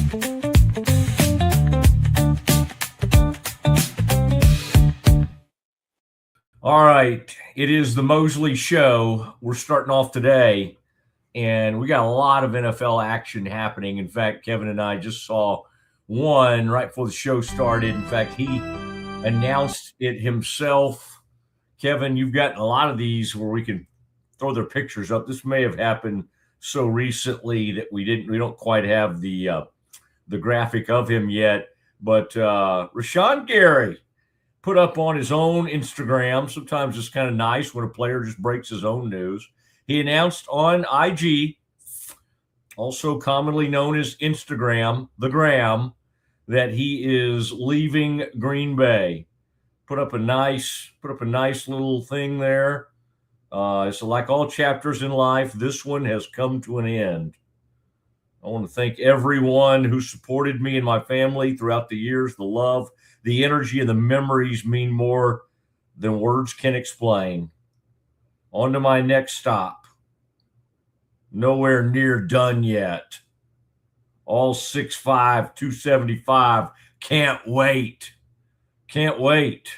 All right, it is the Mosley Show. We're starting off today, and we got a lot of NFL action happening. In fact, Kevin and I just saw one right before the show started. In fact, he announced it himself. Kevin, you've gotten a lot of these where we can throw their pictures up. This may have happened so recently that we don't quite have the graphic of him yet. But Rashawn Gary put up on his own Instagram. Sometimes it's kind of nice when a player just breaks his own news. He announced on IG, also commonly known as Instagram, the Gram, that he is leaving Green Bay. Put up a nice little thing there. So like all chapters in life, this one has come to an end. I want to thank everyone who supported me and my family throughout the years. The love, the energy, and the memories mean more than words can explain. On to my next stop. Nowhere near done yet. All 6'5", 275. Can't wait. Can't wait.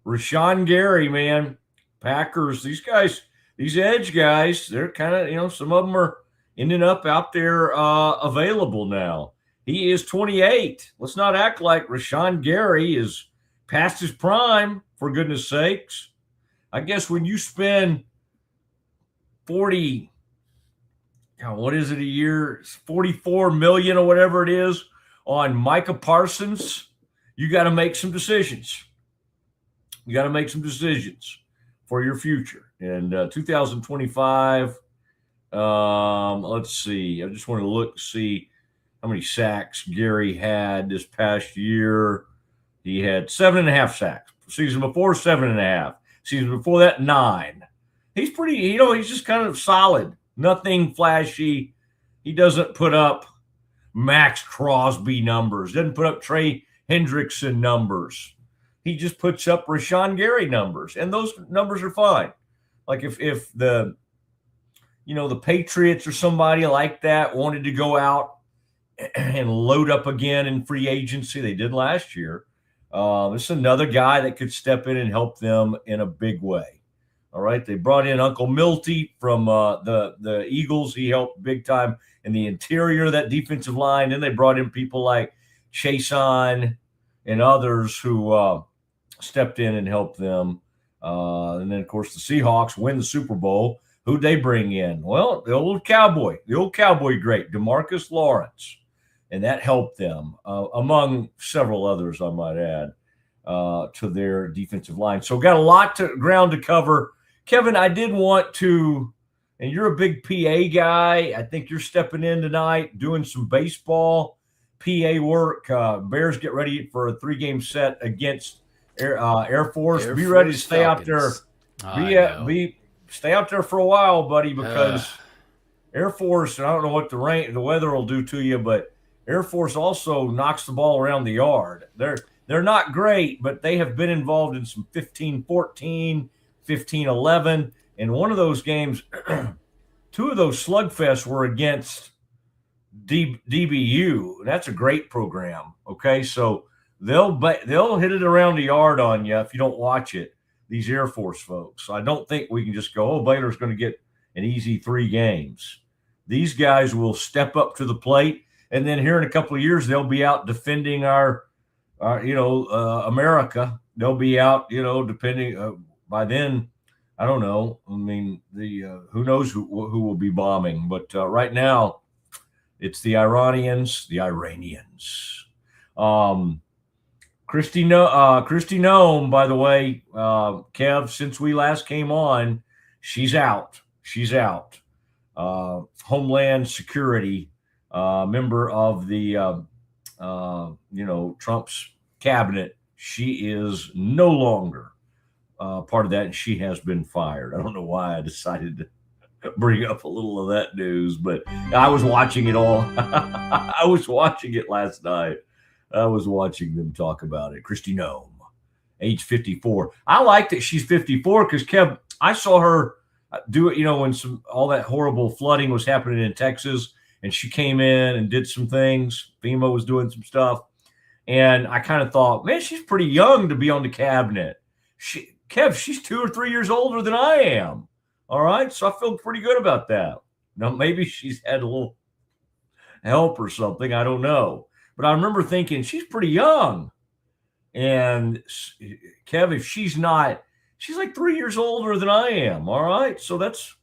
Rashawn Gary, man. Packers, these guys, these edge guys, they're kind of, some of them are ending up out there available now. He is 28. Let's not act like Rashawn Gary is past his prime, for goodness sakes. I guess when you spend 40, what is it a year? 44 million or whatever it is on Micah Parsons, you got to make some decisions. You got to make some decisions for your future. And 2025, let's see. I just want to look to see how many sacks Gary had this past year. He had 7.5 sacks. Season before, 7.5. Season before that, 9. He's pretty, he's just kind of solid. Nothing flashy. He doesn't put up Max Crosby numbers. Doesn't put up Trey Hendrickson numbers. He just puts up Rashawn Gary numbers, and those numbers are fine. Like if the Patriots or somebody like that wanted to go out and load up again in free agency, they did last year. This is another guy that could step in and help them in a big way. All right, they brought in Uncle Milty from the Eagles. He helped big time in the interior of that defensive line. Then they brought in people like Chason and others who stepped in and helped them. And then, of course, the Seahawks win the Super Bowl. Who'd they bring in? Well, the old Cowboy great, DeMarcus Lawrence. And that helped them, among several others, I might add, to their defensive line. So got a lot of ground to cover. Kevin, I did want to, and you're a big PA guy. I think you're stepping in tonight, doing some baseball PA work. Bears get ready for a 3-game set against Air Force. Be ready to stay out there. Stay out there for a while, buddy, because Air Force, and I don't know what the weather will do to you, but Air Force also knocks the ball around the yard. They're not great, but they have been involved in some 15-14, 15-11. And one of those games, 2 of those slugfests were against DBU. That's a great program. Okay, so they'll hit it around the yard on you if you don't watch it. These Air Force folks. So I don't think we can just go, Baylor's going to get an easy 3 games. These guys will step up to the plate, and then here in a couple of years they'll be out defending our America. They'll be out, depending by then. I don't know. I mean, who knows who will be bombing? But right now, it's the Iranians. Christy Nome, by the way, Kev, since we last came on, she's out. Homeland Security, member of the, Trump's cabinet. She is no longer part of that, and she has been fired. I don't know why I decided to bring up a little of that news, but I was watching it all. I was watching it last night. I was watching them talk about it. Christy Nome, age 54. I like that she's 54 because, Kev, I saw her do it, when all that horrible flooding was happening in Texas, and she came in and did some things. FEMA was doing some stuff. And I kind of thought, man, she's pretty young to be on the cabinet. Kev, she's 2 or 3 years older than I am. All right. So I feel pretty good about that. Now, maybe she's had a little help or something. I don't know. But I remember thinking she's pretty young. And Kev, if she's not, she's like 3 years older than I am. All right. So that's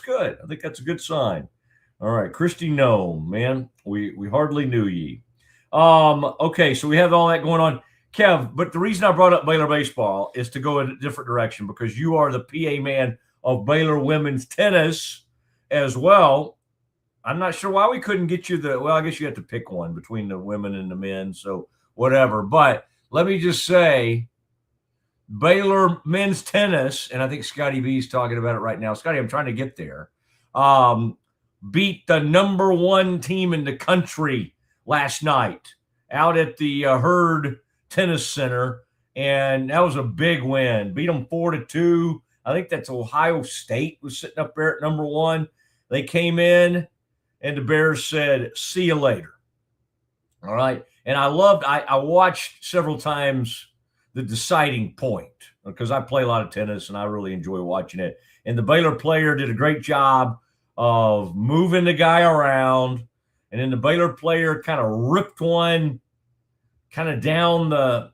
good. I think that's a good sign. All right. Christy Gnome, man, we hardly knew ye. Okay. So we have all that going on. Kev, but the reason I brought up Baylor baseball is to go in a different direction because you are the PA man of Baylor women's tennis as well. I'm not sure why we couldn't get you I guess you have to pick one between the women and the men, so whatever. But let me just say, Baylor men's tennis, and I think Scotty B is talking about it right now. Scotty, I'm trying to get there. Beat the number 1 team in the country last night out at the Herd Tennis Center, and that was a big win. Beat them 4-2. I think that's Ohio State was sitting up there at number 1. They came in, and the Bears said, "See you later." All right, and I watched several times the deciding point because I play a lot of tennis and I really enjoy watching it. And the Baylor player did a great job of moving the guy around, and then the Baylor player kind of ripped one kind of down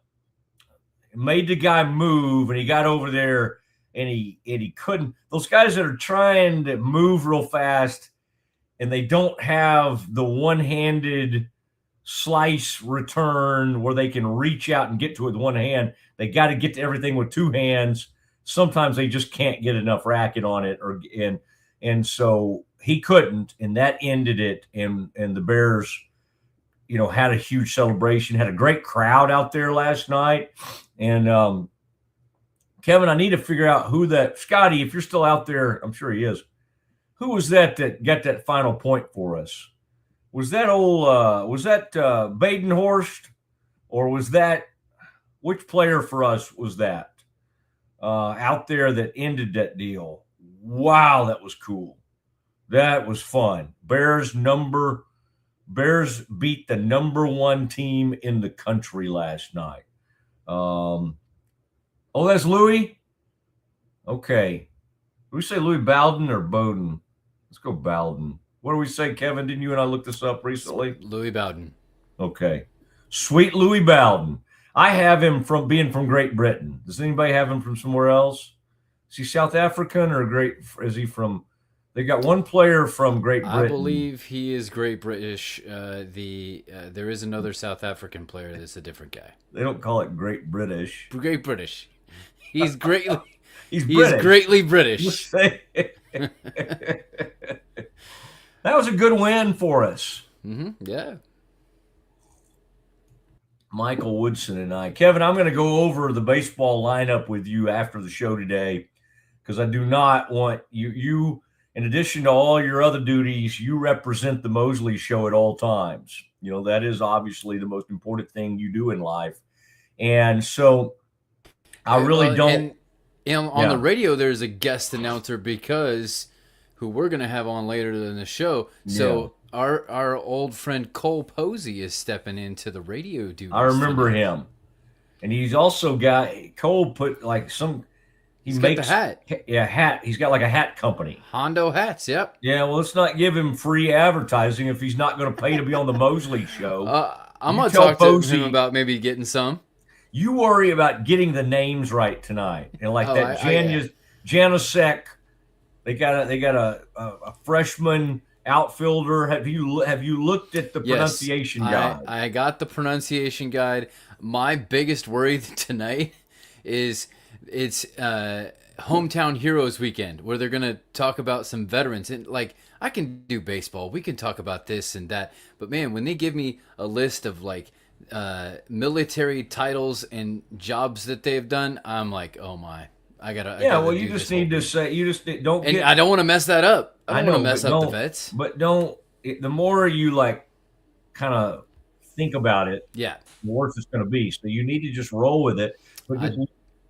made the guy move, and he got over there, and he couldn't. Those guys that are trying to move real fast and they don't have the one-handed slice return where they can reach out and get to it with one hand, they got to get to everything with 2 hands. Sometimes they just can't get enough racket on it, and so he couldn't, and that ended it. And the Bears, had a huge celebration, had a great crowd out there last night. And Kevin, I need to figure out who that Scotty, if you're still out there, I'm sure he is. Who was that got that final point for us? Was that Badenhorst, or was that which player for us was that out there that ended that deal? Wow, that was cool. That was fun. Bears beat the number 1 team in the country last night. That's Louis? Okay. Do we say Louis Bowden or Bowden? Let's go Bowden. What do we say, Kevin? Didn't you and I look this up recently? Louis Bowden. Okay. Sweet Louis Bowden. I have him from being from Great Britain. Does anybody have him from somewhere else? Is he South African or is he from – they got one player from Great Britain. I believe he is Great British. There is another South African player that's a different guy. They don't call it Great British. Great British. He's greatly – He's greatly British. That was a good win for us. Mm-hmm. Yeah. Michael Woodson and I. Kevin, I'm going to go over the baseball lineup with you after the show today because I do not want you, in addition to all your other duties, you represent the Mosley Show at all times. That is obviously the most important thing you do in life. And so I really don't. And on the radio, there's a guest announcer because who we're going to have on later in the show. So our old friend Cole Posey is stepping into the radio duties. I remember him. And he's also got Cole put like some He's got the hat. Yeah, hat. He's got like a hat company. Hondo Hats, yep. Yeah, well, let's not give him free advertising if he's not going to pay to be on the Mosley Show. I'm going to talk to him about maybe getting some. You worry about getting the names right tonight. And like Janosek, they got a freshman outfielder. Have you looked at the pronunciation guide? I got the pronunciation guide. My biggest worry tonight is it's Hometown Heroes Weekend, where they're going to talk about some veterans. And like, I can do baseball. We can talk about this and that. But man, when they give me a list of like military titles and jobs that they've done, I'm like, oh my, I gotta. You just need to say, don't. And I don't want to mess that up. I don't want to mess up the vets. But don't. The more you like, kind of think about it, the worse it's going to be. So you need to just roll with it. But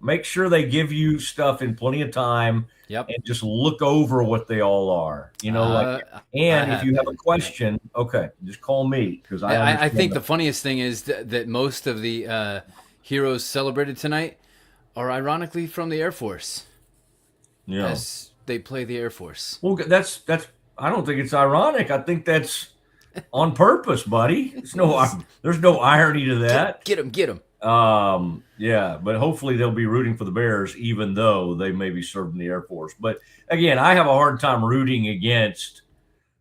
make sure they give you stuff in plenty of time. Yep. And just look over what they all are. And if you have a question, okay, just call me because I think the funniest thing is that most of the heroes celebrated tonight are ironically from the Air Force. Yeah. As they play the Air Force. Well, that's. I don't think it's ironic. I think that's on purpose, buddy. There's no irony to that. Get him. Yeah, but hopefully they'll be rooting for the Bears, even though they may be serving the Air Force. But again, I have a hard time rooting against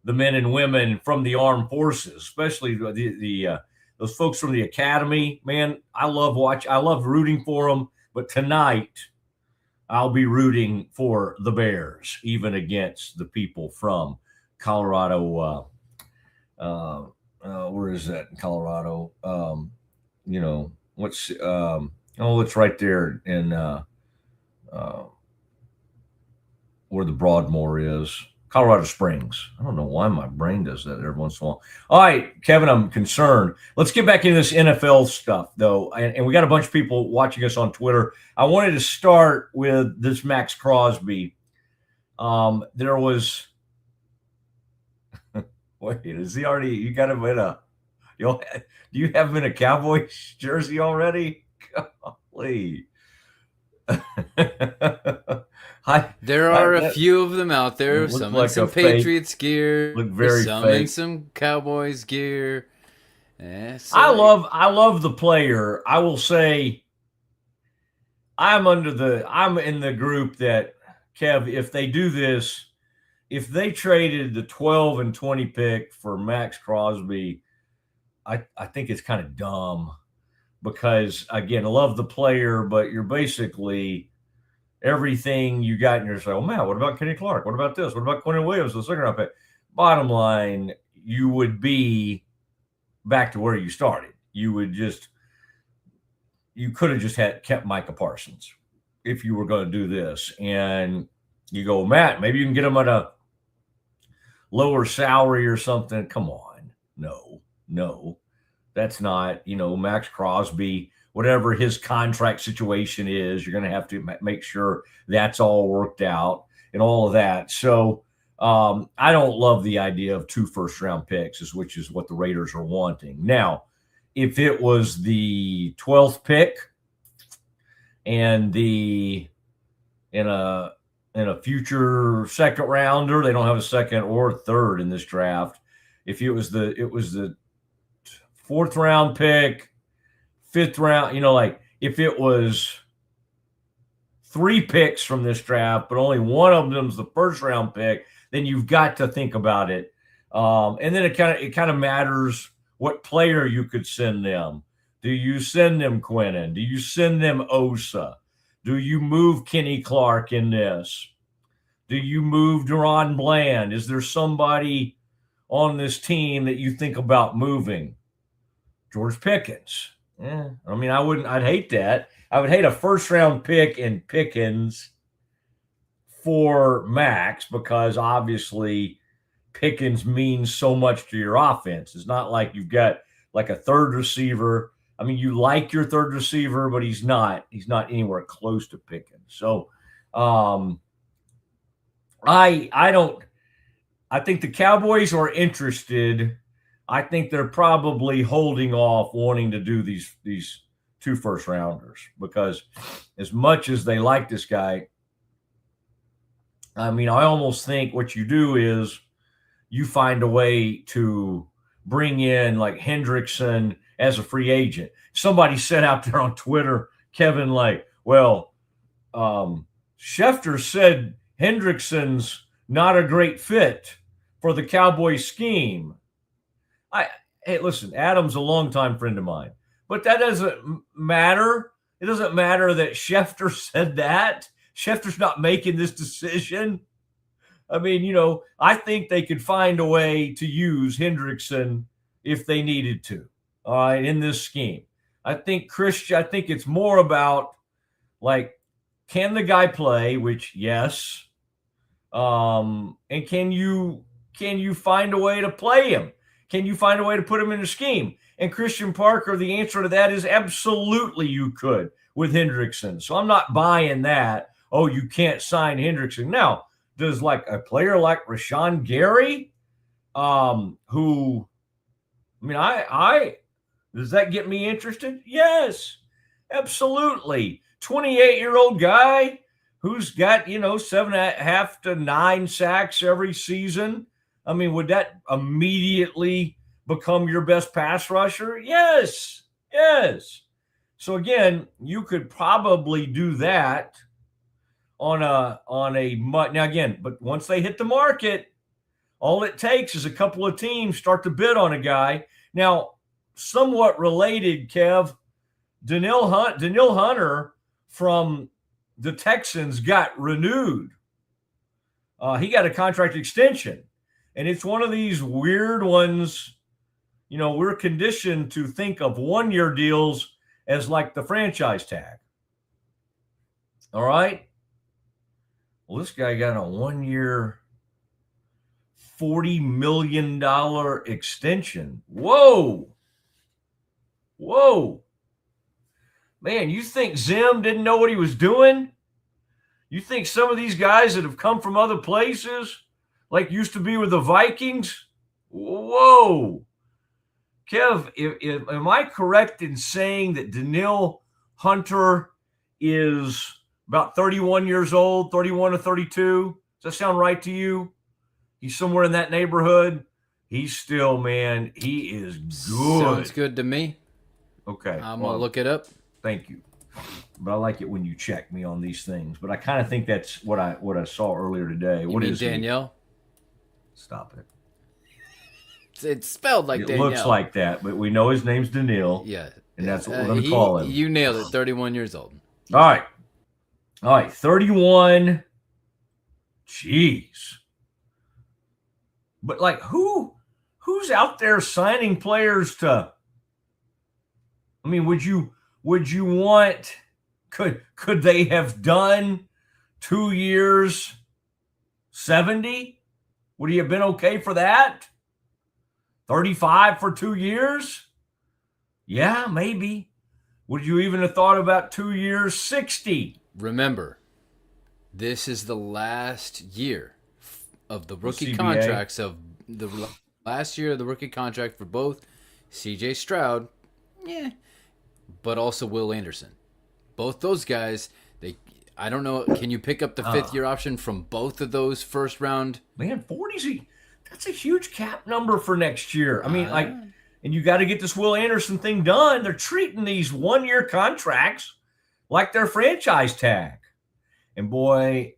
the men and women from the armed forces, especially those folks from the academy. Man, I love rooting for them. But tonight, I'll be rooting for the Bears, even against the people from Colorado. Where is that in Colorado? It's right there in where the Broadmoor is, Colorado Springs. I don't know why my brain does that every once in a while. All right, Kevin, I'm concerned. Let's get back into this NFL stuff, though. And we got a bunch of people watching us on Twitter. I wanted to start with this Max Crosby. There was – wait, is he already – you got him in a – do you have him in a Cowboys jersey already? Golly. There are a few of them out there. Some in some Patriots gear. Look very some fake. in some Cowboys gear. I love the player. I will say I'm in the group that, Kev, if they do this, if they traded the 12 and 20 pick for Max Crosby, I think it's kind of dumb because, again, I love the player, but you're basically everything you got in your say, oh, man, what about Kenny Clark? What about this? What about Quentin Williams, the second round pick? Bottom line, you would be back to where you started. You could have just kept Micah Parsons if you were going to do this. And you go, Matt, maybe you can get him at a lower salary or something. Come on. No, that's not, Max Crosby, whatever his contract situation is, you're going to have to make sure that's all worked out and all of that. So I don't love the idea of 2 first-round picks, which is what the Raiders are wanting. Now, if it was the 12th pick and in a future second rounder, they don't have a second or third in this draft. If it was the 4th round pick, 5th round, if it was 3 picks from this draft, but only one of them's the 1st round pick, then you've got to think about it. And then it kind of matters what player you could send them. Do you send them Quentin? Do you send them Osa? Do you move Kenny Clark in this? Do you move Deron Bland? Is there somebody on this team that you think about moving? George Pickens. Yeah, I'd hate that. I would hate a 1st round pick in Pickens for Max because obviously Pickens means so much to your offense. It's not like you've got like a 3rd receiver. You like your 3rd receiver, but he's not anywhere close to Pickens. So I think the Cowboys are interested. I think they're probably holding off wanting to do these 2 first rounders because as much as they like this guy, I almost think what you do is you find a way to bring in like Hendrickson as a free agent. Somebody said out there on Twitter, Kevin, Schefter said Hendrickson's not a great fit for the Cowboys scheme. Hey, listen, Adam's a longtime friend of mine, but that doesn't matter. It doesn't matter that Schefter said that. Schefter's not making this decision. I think they could find a way to use Hendrickson if they needed to, all right, in this scheme. I think it's more about, can the guy play, which, yes, and can you find a way to play him? Can you find a way to put him in a scheme? And Christian Parker, the answer to that is absolutely you could. with Hendrickson. So I'm not buying that. Oh, you can't sign Hendrickson. Now, does like a player like Rashawn Gary, who, I mean, I does that get me interested? Yes, absolutely. 28-year-old guy who's got, 7.5 to 9 sacks every season. I mean, would that immediately become your best pass rusher? Yes. So again, you could probably do that on a now again, but once they hit the market, all it takes is a couple of teams start to bid on a guy. Now, somewhat related, Kev, Danielle Hunter from the Texans got renewed. He got a contract extension, and it's one of these weird ones. We're conditioned to think of one-year deals as like the franchise tag. All right. Well, this guy got a 1-year, $40 million extension. Whoa. Man, you think Zim didn't know what he was doing? You think some of these guys that have come from other places, like used to be with the Vikings? Whoa. Kev, am I correct in saying that Danielle Hunter is about 31 years old, 31 or 32? Does that sound right to you? He's somewhere in that neighborhood. He's still, man, he is good. Sounds good to me. Okay. I'm going to look it up. Thank you. But I like it when you check me on these things. But I kind of think that's what I saw earlier today. What is Danielle? Stop it. It's spelled like Danielle. It looks like that, but we know his name's Danielle. Yeah. And that's what we're going to call him. You nailed it. 31 years old. All right. 31. Jeez. But like who's out there signing players to, I mean, would you want, could they have done 2 years 70? Would he have been okay for that? 35 for 2 years? Yeah, maybe. Would you even have thought about 2 years 60? Remember, this is the last year of the rookie contracts of the last year of the rookie contract for both CJ Stroud, but also Will Anderson. Both those guys, I don't know, can you pick up the 5th-year option from both of those first round? Man, 40's that's a huge cap number for next year. I mean, and you got to get this Will Anderson thing done. They're treating these 1-year contracts like their franchise tag. And boy,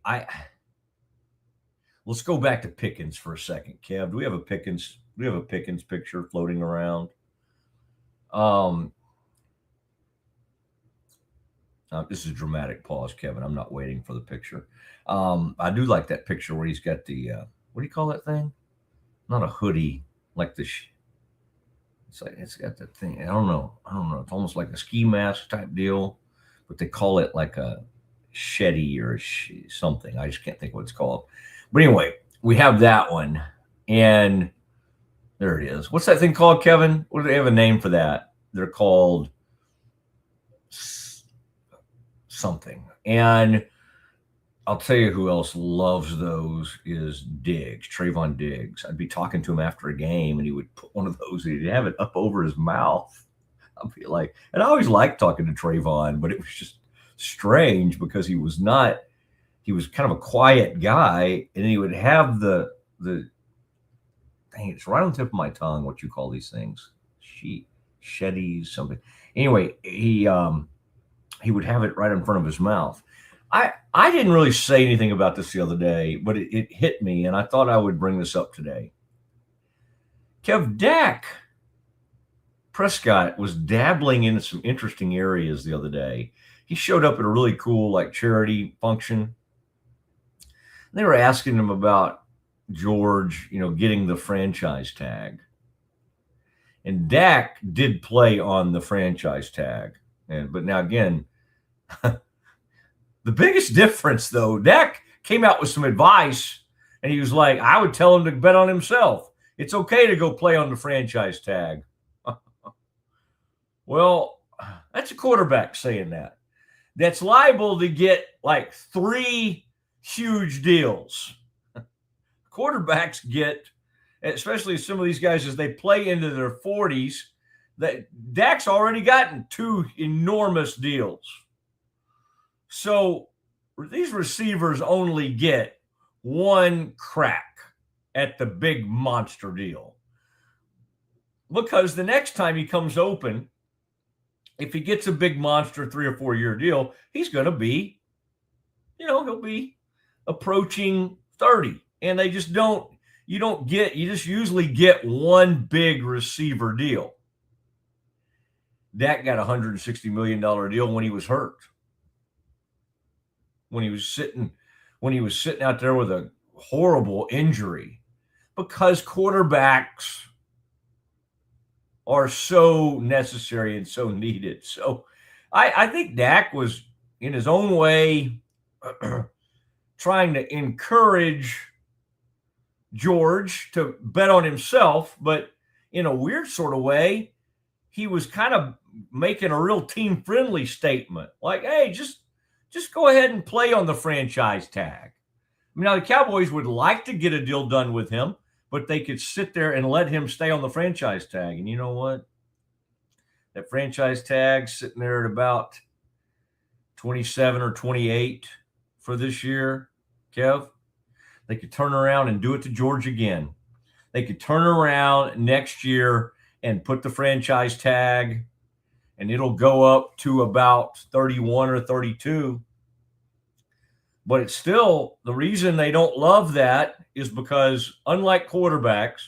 let's go back to Pickens for a second, Kev. Do we have a Pickens picture floating around? This is a dramatic pause, Kevin. I'm not waiting for the picture. I do like that picture where he's got the what do you call that thing? Not a hoodie, like the. It's got that thing. I don't know. It's almost like a ski mask type deal, but they call it like a shetty or something. I just can't think what it's called. But anyway, we have that one, and there it is. What's that thing called, Kevin? What do they have a name for that? They're called something. And I'll tell you who else loves those is Diggs, Trayvon Diggs. I'd be talking to him after a game, and he would put one of those, and he'd have it up over his mouth. I'd be like, and I always liked talking to Trayvon, but it was just strange because he was kind of a quiet guy, and he would have the dang, it's right on the tip of my tongue what you call these things. Shetties, something. Anyway, he would have it right in front of his mouth. I didn't really say anything about this the other day, but it hit me, and I thought I would bring this up today. Dak Prescott was dabbling in some interesting areas the other day. He showed up at a really cool charity function. They were asking him about George, getting the franchise tag. And Dak did play on the franchise tag. But now again, the biggest difference, though, Dak came out with some advice, and he was like, I would tell him to bet on himself. It's okay to go play on the franchise tag. Well, that's a quarterback saying that. that's liable to get like 3 huge deals. Quarterbacks get, especially some of these guys as they play into their 40s, that Dak's already gotten 2 enormous deals. So these receivers only get 1 crack at the big monster deal. Because the next time he comes open, if he gets a big monster 3 or 4 year deal, he's going to be, he'll be approaching 30. And they just you just usually get 1 big receiver deal. Dak got a $160 million deal when he was hurt. When he was sitting out there with a horrible injury, because quarterbacks are so necessary and so needed. So I think Dak was, in his own way, trying to encourage George to bet on himself, but in a weird sort of way, he was kind of making a real team-friendly statement. Like, hey, just go ahead and play on the franchise tag. I mean, now the Cowboys would like to get a deal done with him, but they could sit there and let him stay on the franchise tag. And you know what? That franchise tag sitting there at about 27 or 28 for this year, Kev. They could turn around and do it to George again. They could turn around next year and put the franchise tag, and it'll go up to about 31 or 32. But it's still, the reason they don't love that is because, unlike quarterbacks,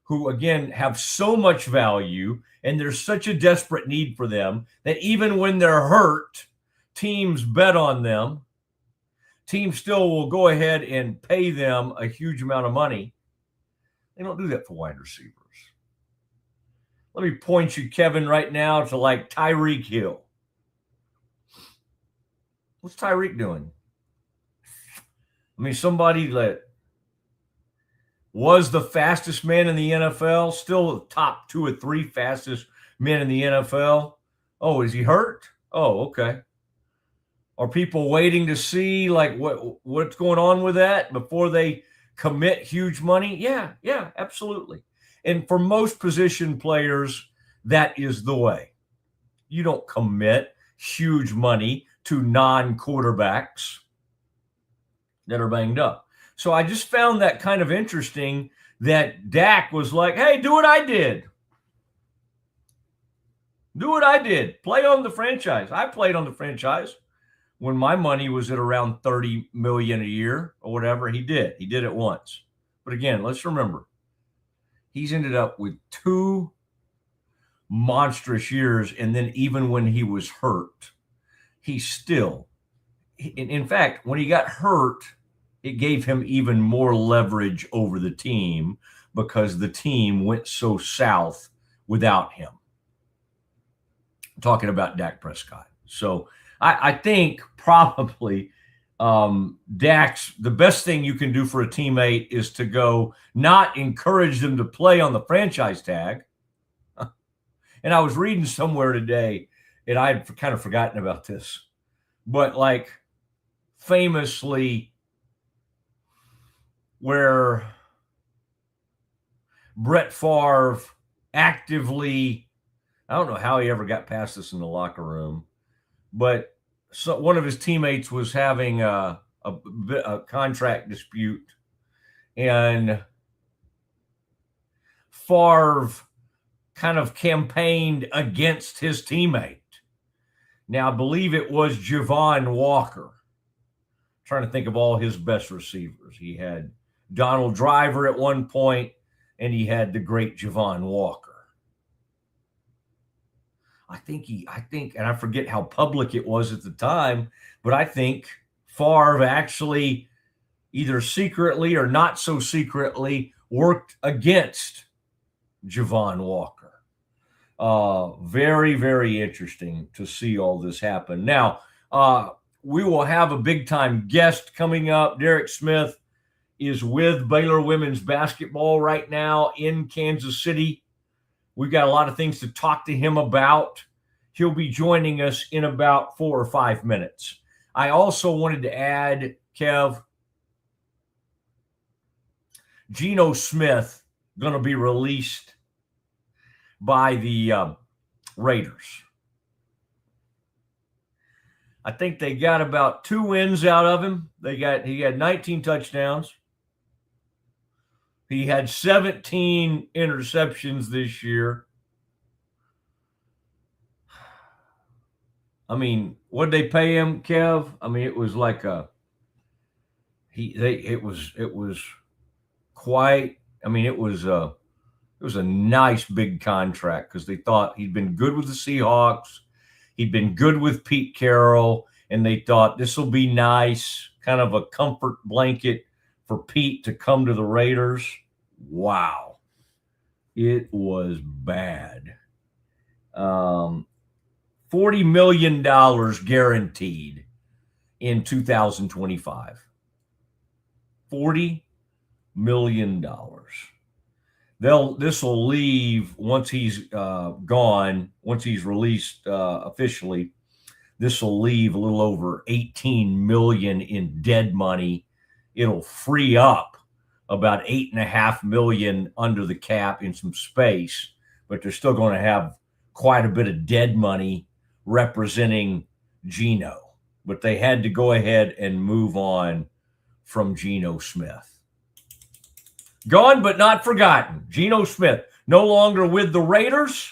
who, again, have so much value and there's such a desperate need for them that even when they're hurt, teams bet on them. Teams still will go ahead and pay them a huge amount of money. They don't do that for wide receivers. Let me point you, Kevin, right now to like Tyreek Hill. What's Tyreek doing? I mean, somebody that was the fastest man in the NFL, still the top 2 or 3 fastest men in the NFL. Oh, is he hurt? Oh, okay. Are people waiting to see like what's going on with that before they commit huge money? Yeah, absolutely. And for most position players, that is the way. You don't commit huge money to non-quarterbacks that are banged up. So I just found that kind of interesting that Dak was like, hey, do what I did. Do what I did. Play on the franchise. I played on the franchise when my money was at around $30 million a year or whatever. He did it once. But again, let's remember, he's ended up with 2 monstrous years. And then even when he was hurt, he still, in fact, when he got hurt, it gave him even more leverage over the team because the team went so south without him. I'm talking about Dak Prescott. So I think probably Dak's, the best thing you can do for a teammate is to go not encourage them to play on the franchise tag. And I was reading somewhere today, and I had kind of forgotten about this, but like famously, where Brett Favre actively, I don't know how he ever got past this in the locker room, but one of his teammates was having a contract dispute, and Favre kind of campaigned against his teammate. Now, I believe it was Javon Walker. I'm trying to think of all his best receivers. He had Donald Driver at one point, and he had the great Javon Walker. I think, and I forget how public it was at the time, but I think Favre actually either secretly or not so secretly worked against Javon Walker. Very, very interesting to see all this happen. Now, we will have a big-time guest coming up. Derek Smith is with Baylor women's basketball right now in Kansas City. We've got a lot of things to talk to him about. He'll be joining us in about 4 or 5 minutes. I also wanted to add, Kev, Geno Smith going to be released by the Raiders. I think they got about 2 wins out of him. He had 19 touchdowns. He had 17 interceptions this year. I mean, what did they pay him, Kev? I mean, it was like it was quite. I mean, it was a nice big contract because they thought he'd been good with the Seahawks, he'd been good with Pete Carroll, and they thought this will be nice, kind of a comfort blanket for Pete to come to the Raiders. Wow, it was bad. $40 million guaranteed in 2025. $40 million. This will leave once he's gone, once he's released officially. This will leave a little over 18 million in dead money. It'll free up about 8.5 million under the cap in some space, but they're still going to have quite a bit of dead money representing Geno. But they had to go ahead and move on from Geno Smith. Gone but not forgotten. Geno Smith no longer with the Raiders,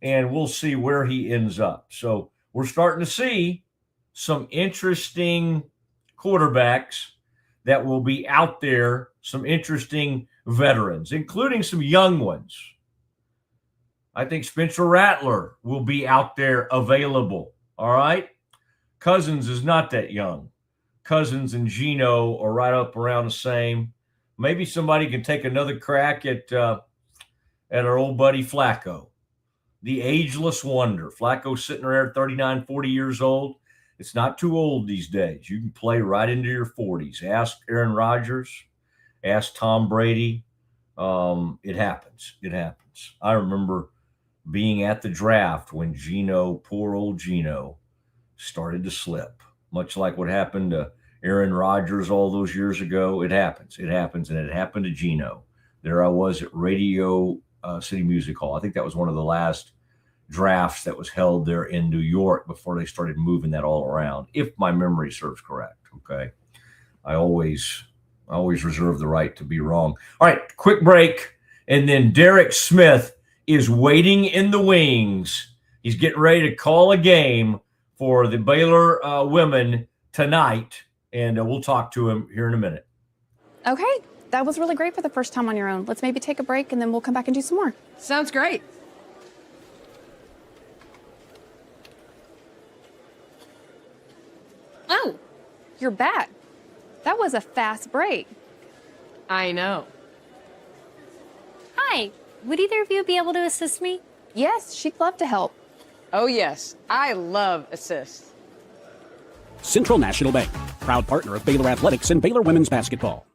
and we'll see where he ends up. So we're starting to see some interesting quarterbacks that will be out there, some interesting veterans, including some young ones. I think Spencer Rattler will be out there available. All right. Cousins is not that young. Cousins and Geno are right up around the same. Maybe somebody can take another crack at our old buddy Flacco, the ageless wonder. Flacco's sitting there at 39, 40 years old. It's not too old these days. You can play right into your 40s. Ask Aaron Rodgers. Ask Tom Brady. It happens. It happens. I remember being at the draft when Geno, poor old Geno, started to slip, much like what happened to Aaron Rodgers all those years ago. It happens. It happens, and it happened to Geno. There I was at Radio City Music Hall. I think that was one of the last drafts that was held there in New York before they started moving that all around, if my memory serves correct. Okay. I always reserve the right to be wrong. All right, quick break. And then Derek Smith is waiting in the wings. He's getting ready to call a game for the Baylor women tonight. And we'll talk to him here in a minute. Okay. That was really great for the first time on your own. Let's maybe take a break and then we'll come back and do some more. Sounds great. Oh, you're back. That was a fast break. I know. Hi, would either of you be able to assist me? Yes, she'd love to help. Oh, yes. I love assist. Central National Bank, proud partner of Baylor Athletics and Baylor Women's Basketball.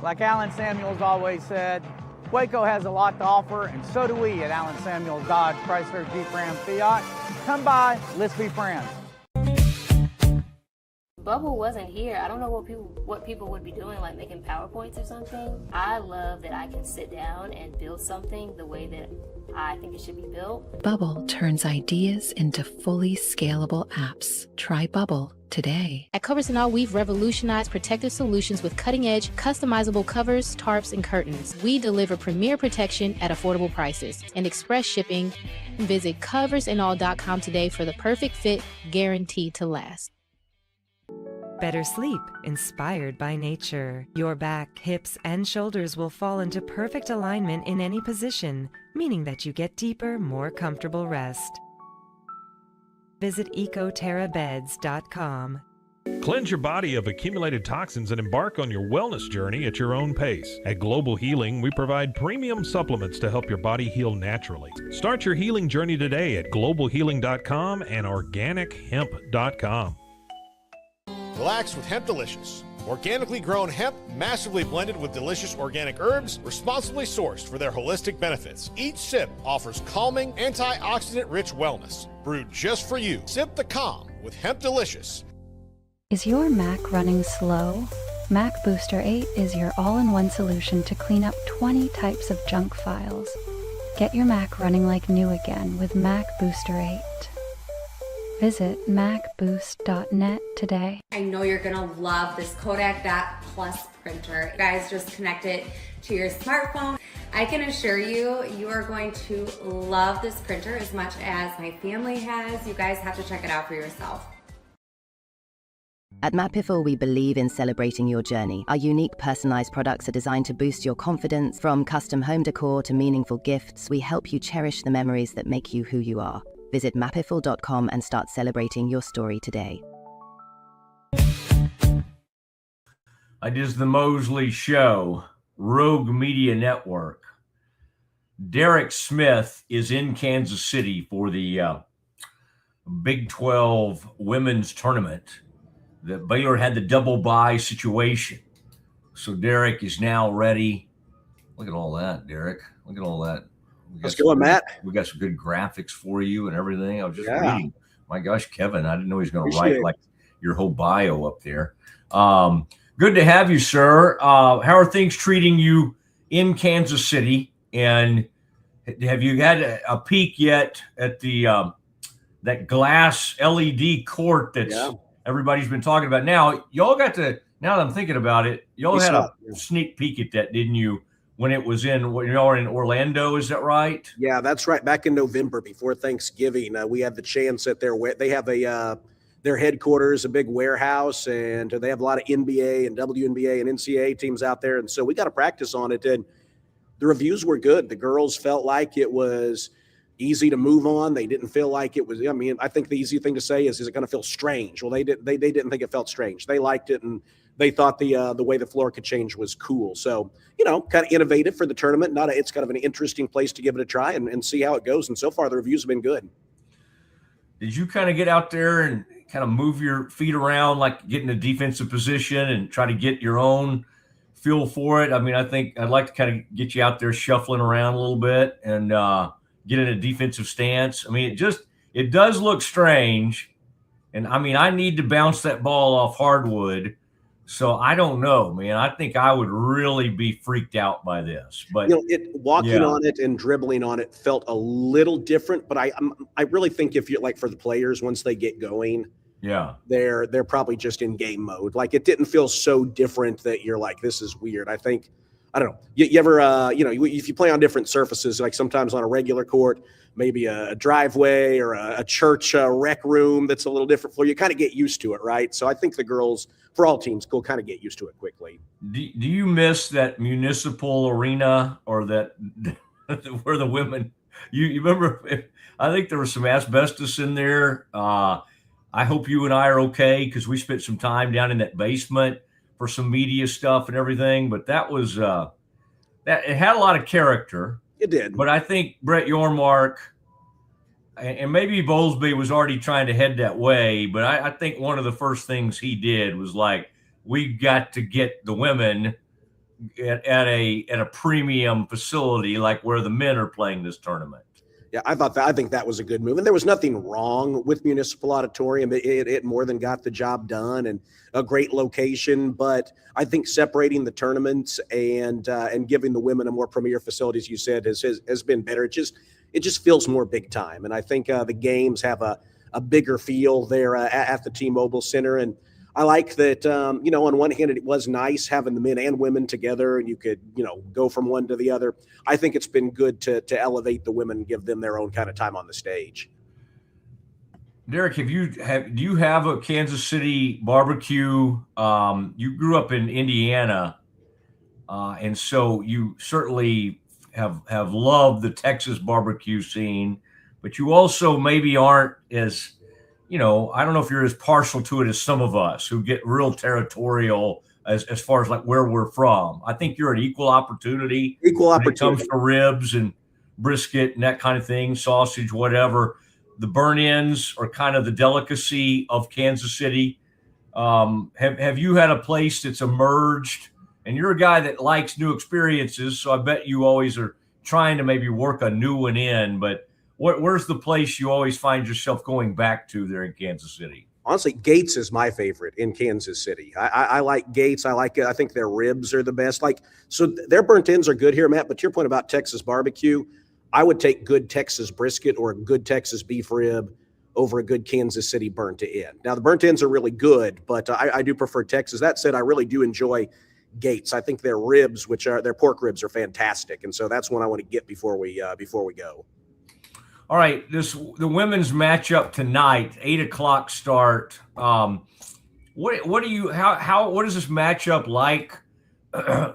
Like Alan Samuels always said, Waco has a lot to offer, and so do we at Alan Samuels Dodge, Chrysler, Jeep, Ram, Fiat. Come by, let's be friends. Bubble wasn't here. I don't know what people would be doing, like making PowerPoints or something. I love that I can sit down and build something the way that I think it should be built. Bubble turns ideas into fully scalable apps. Try Bubble today. At Covers and All, we've revolutionized protective solutions with cutting-edge, customizable covers, tarps, and curtains. We deliver premier protection at affordable prices and express shipping. Visit coversandall.com today for the perfect fit, guaranteed to last. Better sleep, inspired by nature. Your back, hips, and shoulders will fall into perfect alignment in any position, meaning that you get deeper, more comfortable rest. Visit ecoterrabeds.com. Cleanse your body of accumulated toxins and embark on your wellness journey at your own pace. At Global Healing, we provide premium supplements to help your body heal naturally. Start your healing journey today at globalhealing.com and organichemp.com. Relax with Hemp Delicious. Organically grown hemp, massively blended with delicious organic herbs, responsibly sourced for their holistic benefits. Each sip offers calming, antioxidant-rich wellness. Brewed just for you. Sip the calm with Hemp Delicious. Is your Mac running slow? Mac Booster 8 is your all-in-one solution to clean up 20 types of junk files. Get your Mac running like new again with Mac Booster 8. Visit macboost.net today. I know you're gonna love this Kodak Dot Plus printer. You guys just connect it to your smartphone. I can assure you, you are going to love this printer as much as my family has. You guys have to check it out for yourself. At Matt Piffle, we believe in celebrating your journey. Our unique personalized products are designed to boost your confidence. From custom home decor to meaningful gifts, we help you cherish the memories that make you who you are. Visit mappiffle.com and start celebrating your story today. It is the Mosley Show, Rogue Media Network. Derek Smith is in Kansas City for the Big 12 women's tournament. The Baylor had the double bye situation. So Derek is now ready. Look at all that, Derek. Look at all that. Let's go, Matt. We got some good graphics for you and everything. I was just reading. My gosh, Kevin, I didn't know he was going to write like your whole bio up there. Good to have you, sir. How are things treating you in Kansas City? And have you had a peek yet at the that glass LED court that's everybody's been talking about? Now, y'all got to, now that I'm thinking about it, y'all had a sneak peek at that, didn't you? When it was when y'all were in Orlando, is that right? Yeah, that's right. Back in November, before Thanksgiving, we had the chance at they have their headquarters, a big warehouse, and they have a lot of NBA and WNBA and NCAA teams out there. And so we got to practice on it. And the reviews were good. The girls felt like it was easy to move on. They didn't feel like it was, I mean, I think the easy thing to say is it going to feel strange? Well, they didn't think it felt strange. They liked it, and they thought the way the floor could change was cool. So, kind of innovative for the tournament. It's kind of an interesting place to give it a try and see how it goes. And so far, the reviews have been good. Did you kind of get out there and kind of move your feet around, like get in a defensive position and try to get your own feel for it? I mean, I think I'd like to kind of get you out there shuffling around a little bit and get in a defensive stance. I mean, it does look strange. And I mean, I need to bounce that ball off hardwood. So I don't know, man. I think I would really be freaked out by this. But walking on it and dribbling on it felt a little different. But I really think if you like for the players, once they get going, they're probably just in game mode. Like it didn't feel so different that you're like, this is weird. I think, I don't know. You ever, if you play on different surfaces, like sometimes on a regular court, maybe a driveway or a church rec room that's a little different floor, you kind of get used to it, right? So I think the girls, for all teams, will kind of get used to it quickly. Do you miss that municipal arena or that where the women? You remember? I think there was some asbestos in there. I hope you and I are okay because we spent some time down in that basement for some media stuff and everything. But that was that it had a lot of character. It did. But I think Brett Yormark and maybe Bowlesby was already trying to head that way. But I think one of the first things he did was like, we got to get the women at a premium facility like where the men are playing this tournament. Yeah, I think that was a good move. And there was nothing wrong with Municipal Auditorium. It more than got the job done and a great location. But I think separating the tournaments and giving the women a more premier facility, as you said, has been better. It just feels more big time. And I think the games have a bigger feel there at the T-Mobile Center. And I like that, on one hand, it was nice having the men and women together and you could, go from one to the other. I think it's been good to elevate the women and give them their own kind of time on the stage. Derek, do you have a Kansas City barbecue? You grew up in Indiana, and so you certainly have loved the Texas barbecue scene, but you also maybe aren't as I don't know if you're as partial to it as some of us who get real territorial as far as like where we're from. I think you're an equal opportunity. When it comes to ribs and brisket and that kind of thing, sausage, whatever. The burn-ins are kind of the delicacy of Kansas City. Have you had a place that's emerged? And you're a guy that likes new experiences, so I bet you always are trying to maybe work a new one in. But where's the place you always find yourself going back to there in Kansas City? Honestly, Gates is my favorite in Kansas City. I like Gates. I think their ribs are the best. So their burnt ends are good here, Matt. But to your point about Texas barbecue, I would take good Texas brisket or a good Texas beef rib over a good Kansas City burnt end. Now, the burnt ends are really good, but I do prefer Texas. That said, I really do enjoy Gates. I think their ribs, their pork ribs, are fantastic, and so that's one I want to get before we go. All right, the women's matchup tonight, 8:00 start. What is this matchup like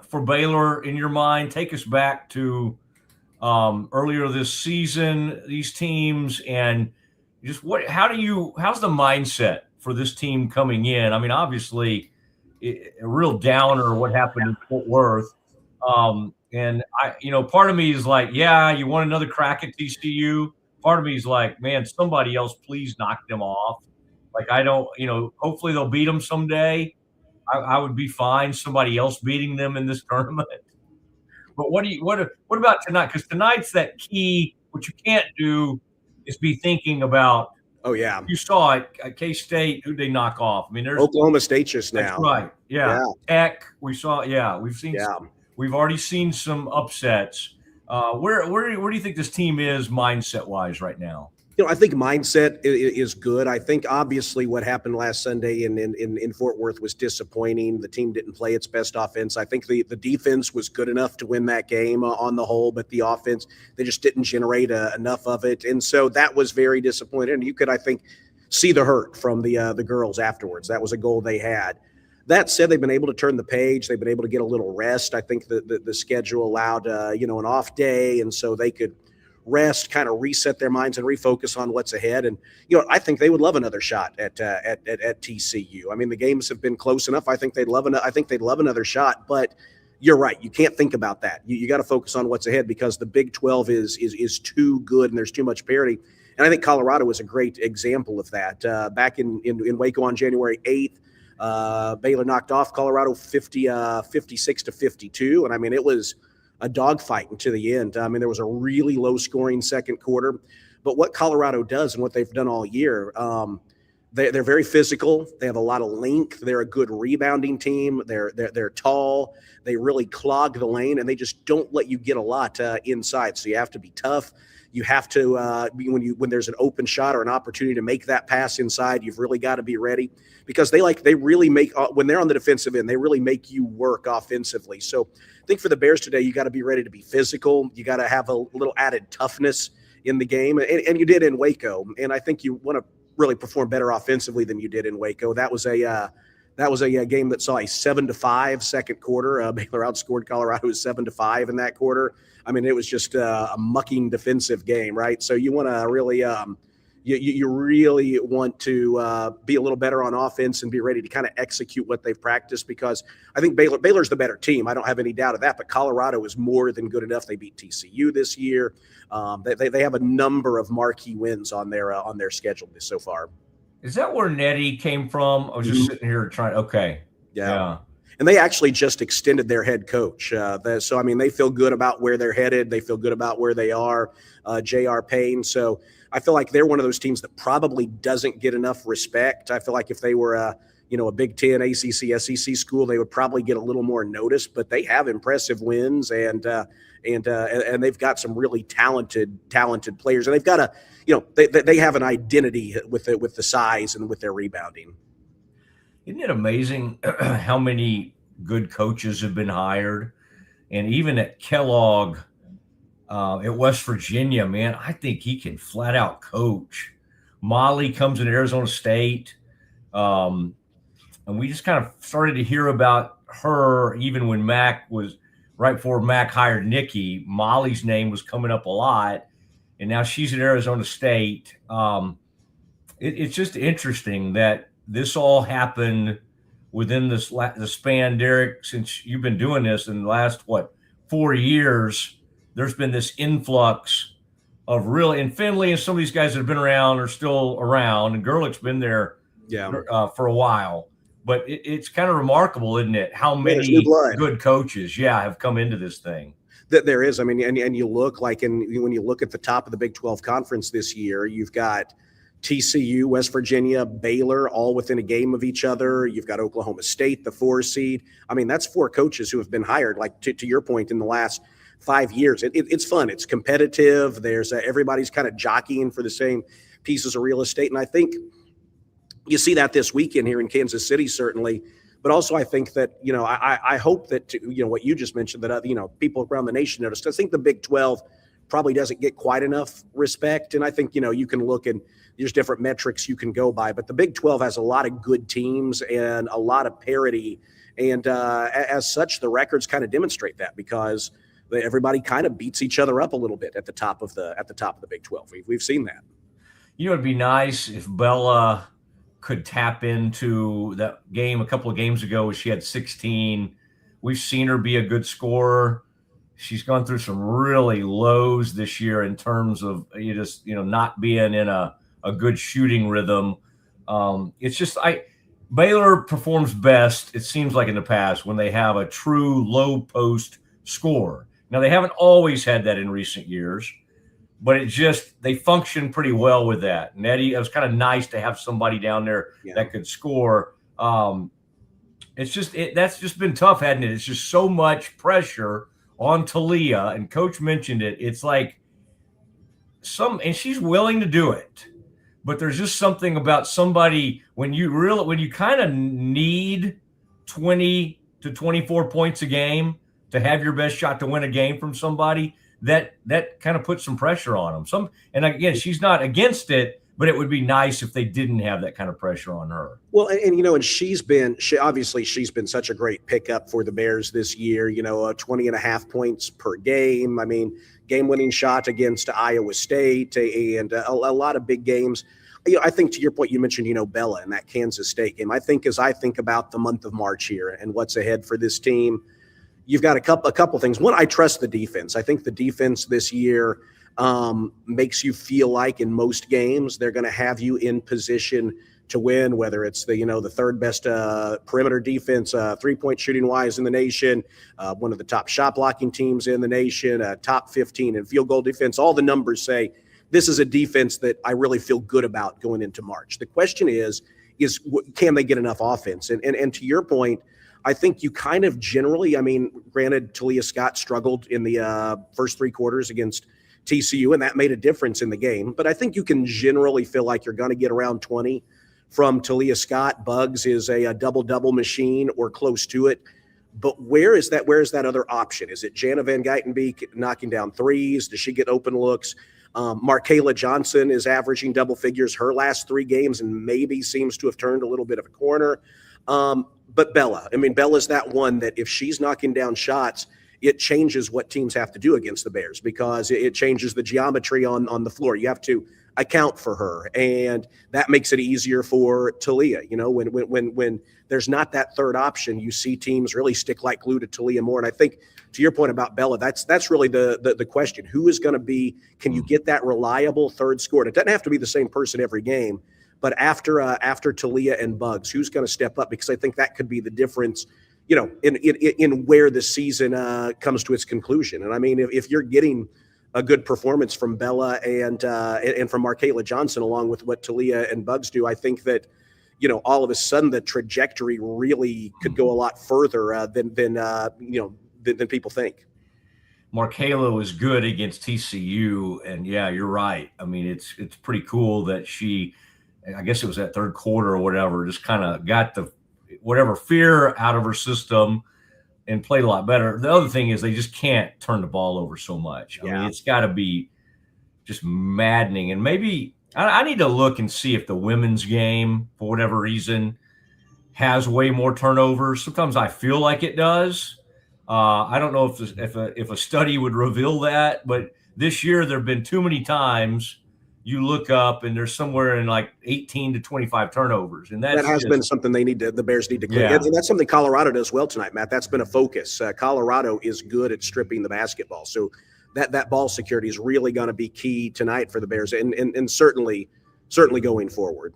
for Baylor in your mind? Take us back to earlier this season, these teams, and just how's the mindset for this team coming in? I mean, obviously, a real downer what happened in Fort Worth. And part of me is like, yeah, you want another crack at TCU. Part of me is like, man, somebody else please knock them off. Like, I don't, hopefully they'll beat them someday. I would be fine somebody else beating them in this tournament. But what about tonight? Because tonight's that key. What you can't do is be thinking about. Oh yeah, you saw it at K-State. Who'd they knock off? I mean, there's Oklahoma State just now. That's right. Yeah. Tech. We saw. Yeah, we've seen. Yeah. We've already seen some upsets. Where do you think this team is mindset wise right now? I think mindset is good. I think obviously what happened last Sunday in Fort Worth was disappointing. The team didn't play its best offense. I think the defense was good enough to win that game on the whole, but the offense, they just didn't generate enough of it. And so that was very disappointing. And you could, I think, see the hurt from the girls afterwards. That was a goal they had. That said, they've been able to turn the page. They've been able to get a little rest. I think the schedule allowed, an off day, and so they could rest, kind of reset their minds and refocus on what's ahead. And, I think they would love another shot at TCU. I mean, the games have been close enough. I think they'd love another shot, but you're right. You can't think about that. You got to focus on what's ahead because the Big 12 is too good and there's too much parity. And I think Colorado is a great example of that. Back in Waco on January 8th, Baylor knocked off Colorado 56-52. And I mean, it was a dogfight until the end. I mean, there was a really low-scoring second quarter. But what Colorado does and what they've done all year, they're very physical. They have a lot of length. They're a good rebounding team. They're tall. They really clog the lane, and they just don't let you get a lot inside. So you have to be tough. You have to when there's an open shot or an opportunity to make that pass inside, you've really got to be ready because they really make when they're on the defensive end, they really make you work offensively. So I think for the Bears today, you got to be ready to be physical. You got to have a little added toughness in the game, and you did in Waco. And I think you want to really perform better offensively than you did in Waco. That was a game that saw a 7-5 second quarter. Baylor outscored Colorado 7-5 in that quarter. I mean, it was just a mucking defensive game, right? So you want to really, you really want to be a little better on offense and be ready to kind of execute what they've practiced because I think Baylor's the better team. I don't have any doubt of that, but Colorado is more than good enough. They beat TCU this year. They have a number of marquee wins on their schedule so far. Is that where Nettie came from? I was just sitting here trying. Okay. Yeah. And they actually just extended their head coach. So, I mean, they feel good about where they're headed. They feel good about where they are, J.R. Payne. So I feel like they're one of those teams that probably doesn't get enough respect. I feel like if they were a Big Ten, ACC, SEC school, they would probably get a little more notice. But they have impressive wins, and they've got some really talented players. And they've got they have an identity with the size and with their rebounding. Isn't it amazing how many good coaches have been hired? And even at Kellogg, at West Virginia, man, I think he can flat out coach. Molly comes in Arizona State. And we just kind of started to hear about her even when Mac was right before Mac hired Nikki. Molly's name was coming up a lot. And now she's at Arizona State. it's just interesting that this all happened within the span, Derek, since you've been doing this in the last, 4 years. There's been this influx of really, and Finley and some of these guys that have been around are still around, and Gerlich's been there for a while. But it's kind of remarkable, isn't it, how many good coaches, have come into this thing. That there is. I mean, and you look like, when you look at the top of the Big 12 conference this year, you've got TCU, West Virginia, Baylor, all within a game of each other. You've got Oklahoma State, the 4 seed. I mean, that's 4 coaches who have been hired, like to your point, in the last 5 years. It's fun. It's competitive. There's everybody's kind of jockeying for the same pieces of real estate. And I think you see that this weekend here in Kansas City, certainly. But also, I think that, I hope that, what you just mentioned, that, people around the nation noticed. I think the Big 12 probably doesn't get quite enough respect. And I think, you can look, and there's different metrics you can go by. But the Big 12 has a lot of good teams and a lot of parity. And as such, the records kind of demonstrate that, because everybody kind of beats each other up a little bit at the top of the Big 12. We've seen that. It'd be nice if Bella could tap into that game a couple of games ago where she had 16. We've seen her be a good scorer. She's gone through some really lows this year in terms of not being in a good shooting rhythm. It's just Baylor performs best, it seems like, in the past when they have a true low post scorer. Now, they haven't always had that in recent years, but they function pretty well with that. And Eddie, it was kind of nice to have somebody down there that could score. That's just been tough, hasn't it? It's just so much pressure on Talia, and Coach mentioned it. It's like and she's willing to do it, but there's just something about somebody when you kind of need 20 to 24 points a game to have your best shot to win a game from somebody, that kind of puts some pressure on them. And again, she's not against it, but it would be nice if they didn't have that kind of pressure on her. Well, and she's been such a great pickup for the Bears this year, 20 and a half points per game. I mean, game-winning shot against Iowa State and a lot of big games. I think to your point, you mentioned, Bella in that Kansas State game. I think about the month of March here and what's ahead for this team, you've got a couple things. One, I trust the defense. I think the defense this year makes you feel like in most games they're going to have you in position to win, whether it's the third best perimeter defense, 3-point shooting wise in the nation, one of the top shot blocking teams in the nation, top 15 in field goal defense. All the numbers say this is a defense that I really feel good about going into March. The question is can they get enough offense? And to your point, I think you kind of generally, granted, Talia Scott struggled in the first 3 quarters against TCU, and that made a difference in the game. But I think you can generally feel like you're going to get around 20 from Talia Scott. Bugs is a double-double machine or close to it. But where is that other option? Is it Jana Van Geitenbeek knocking down threes? Does she get open looks? Markayla Johnson is averaging double figures her last 3 games and maybe seems to have turned a little bit of a corner. But Bella's that one that if she's knocking down shots, it changes what teams have to do against the Bears, because it changes the geometry on the floor. You have to account for her, and that makes it easier for Talia. When there's not that third option, you see teams really stick like glue to Talia more. And I think to your point about Bella, that's really the question. Who is going to be, can you get that reliable third scorer? It doesn't have to be the same person every game, but after Talia and Bugs, who's going to step up? Because I think that could be the difference, in where the season comes to its conclusion. And if you're getting a good performance from Bella and from Markayla Johnson, along with what Talia and Bugs do, I think that, all of a sudden the trajectory really could go a lot further than people think. Markayla was good against TCU, and you're right. It's pretty cool that she, I guess it was that third quarter or whatever, just kind of got the whatever fear out of her system and played a lot better. The other thing is they just can't turn the ball over so much. It's got to be just maddening. And maybe I need to look and see if the women's game, for whatever reason, has way more turnovers. Sometimes I feel like it does. I don't know if a study would reveal that, but this year there have been too many times you look up and there's somewhere in like 18 to 25 turnovers. And that has been something the Bears need to clean. Yeah. And that's something Colorado does well tonight, Matt. That's been a focus. Colorado is good at stripping the basketball. So that ball security is really going to be key tonight for the Bears and certainly going forward.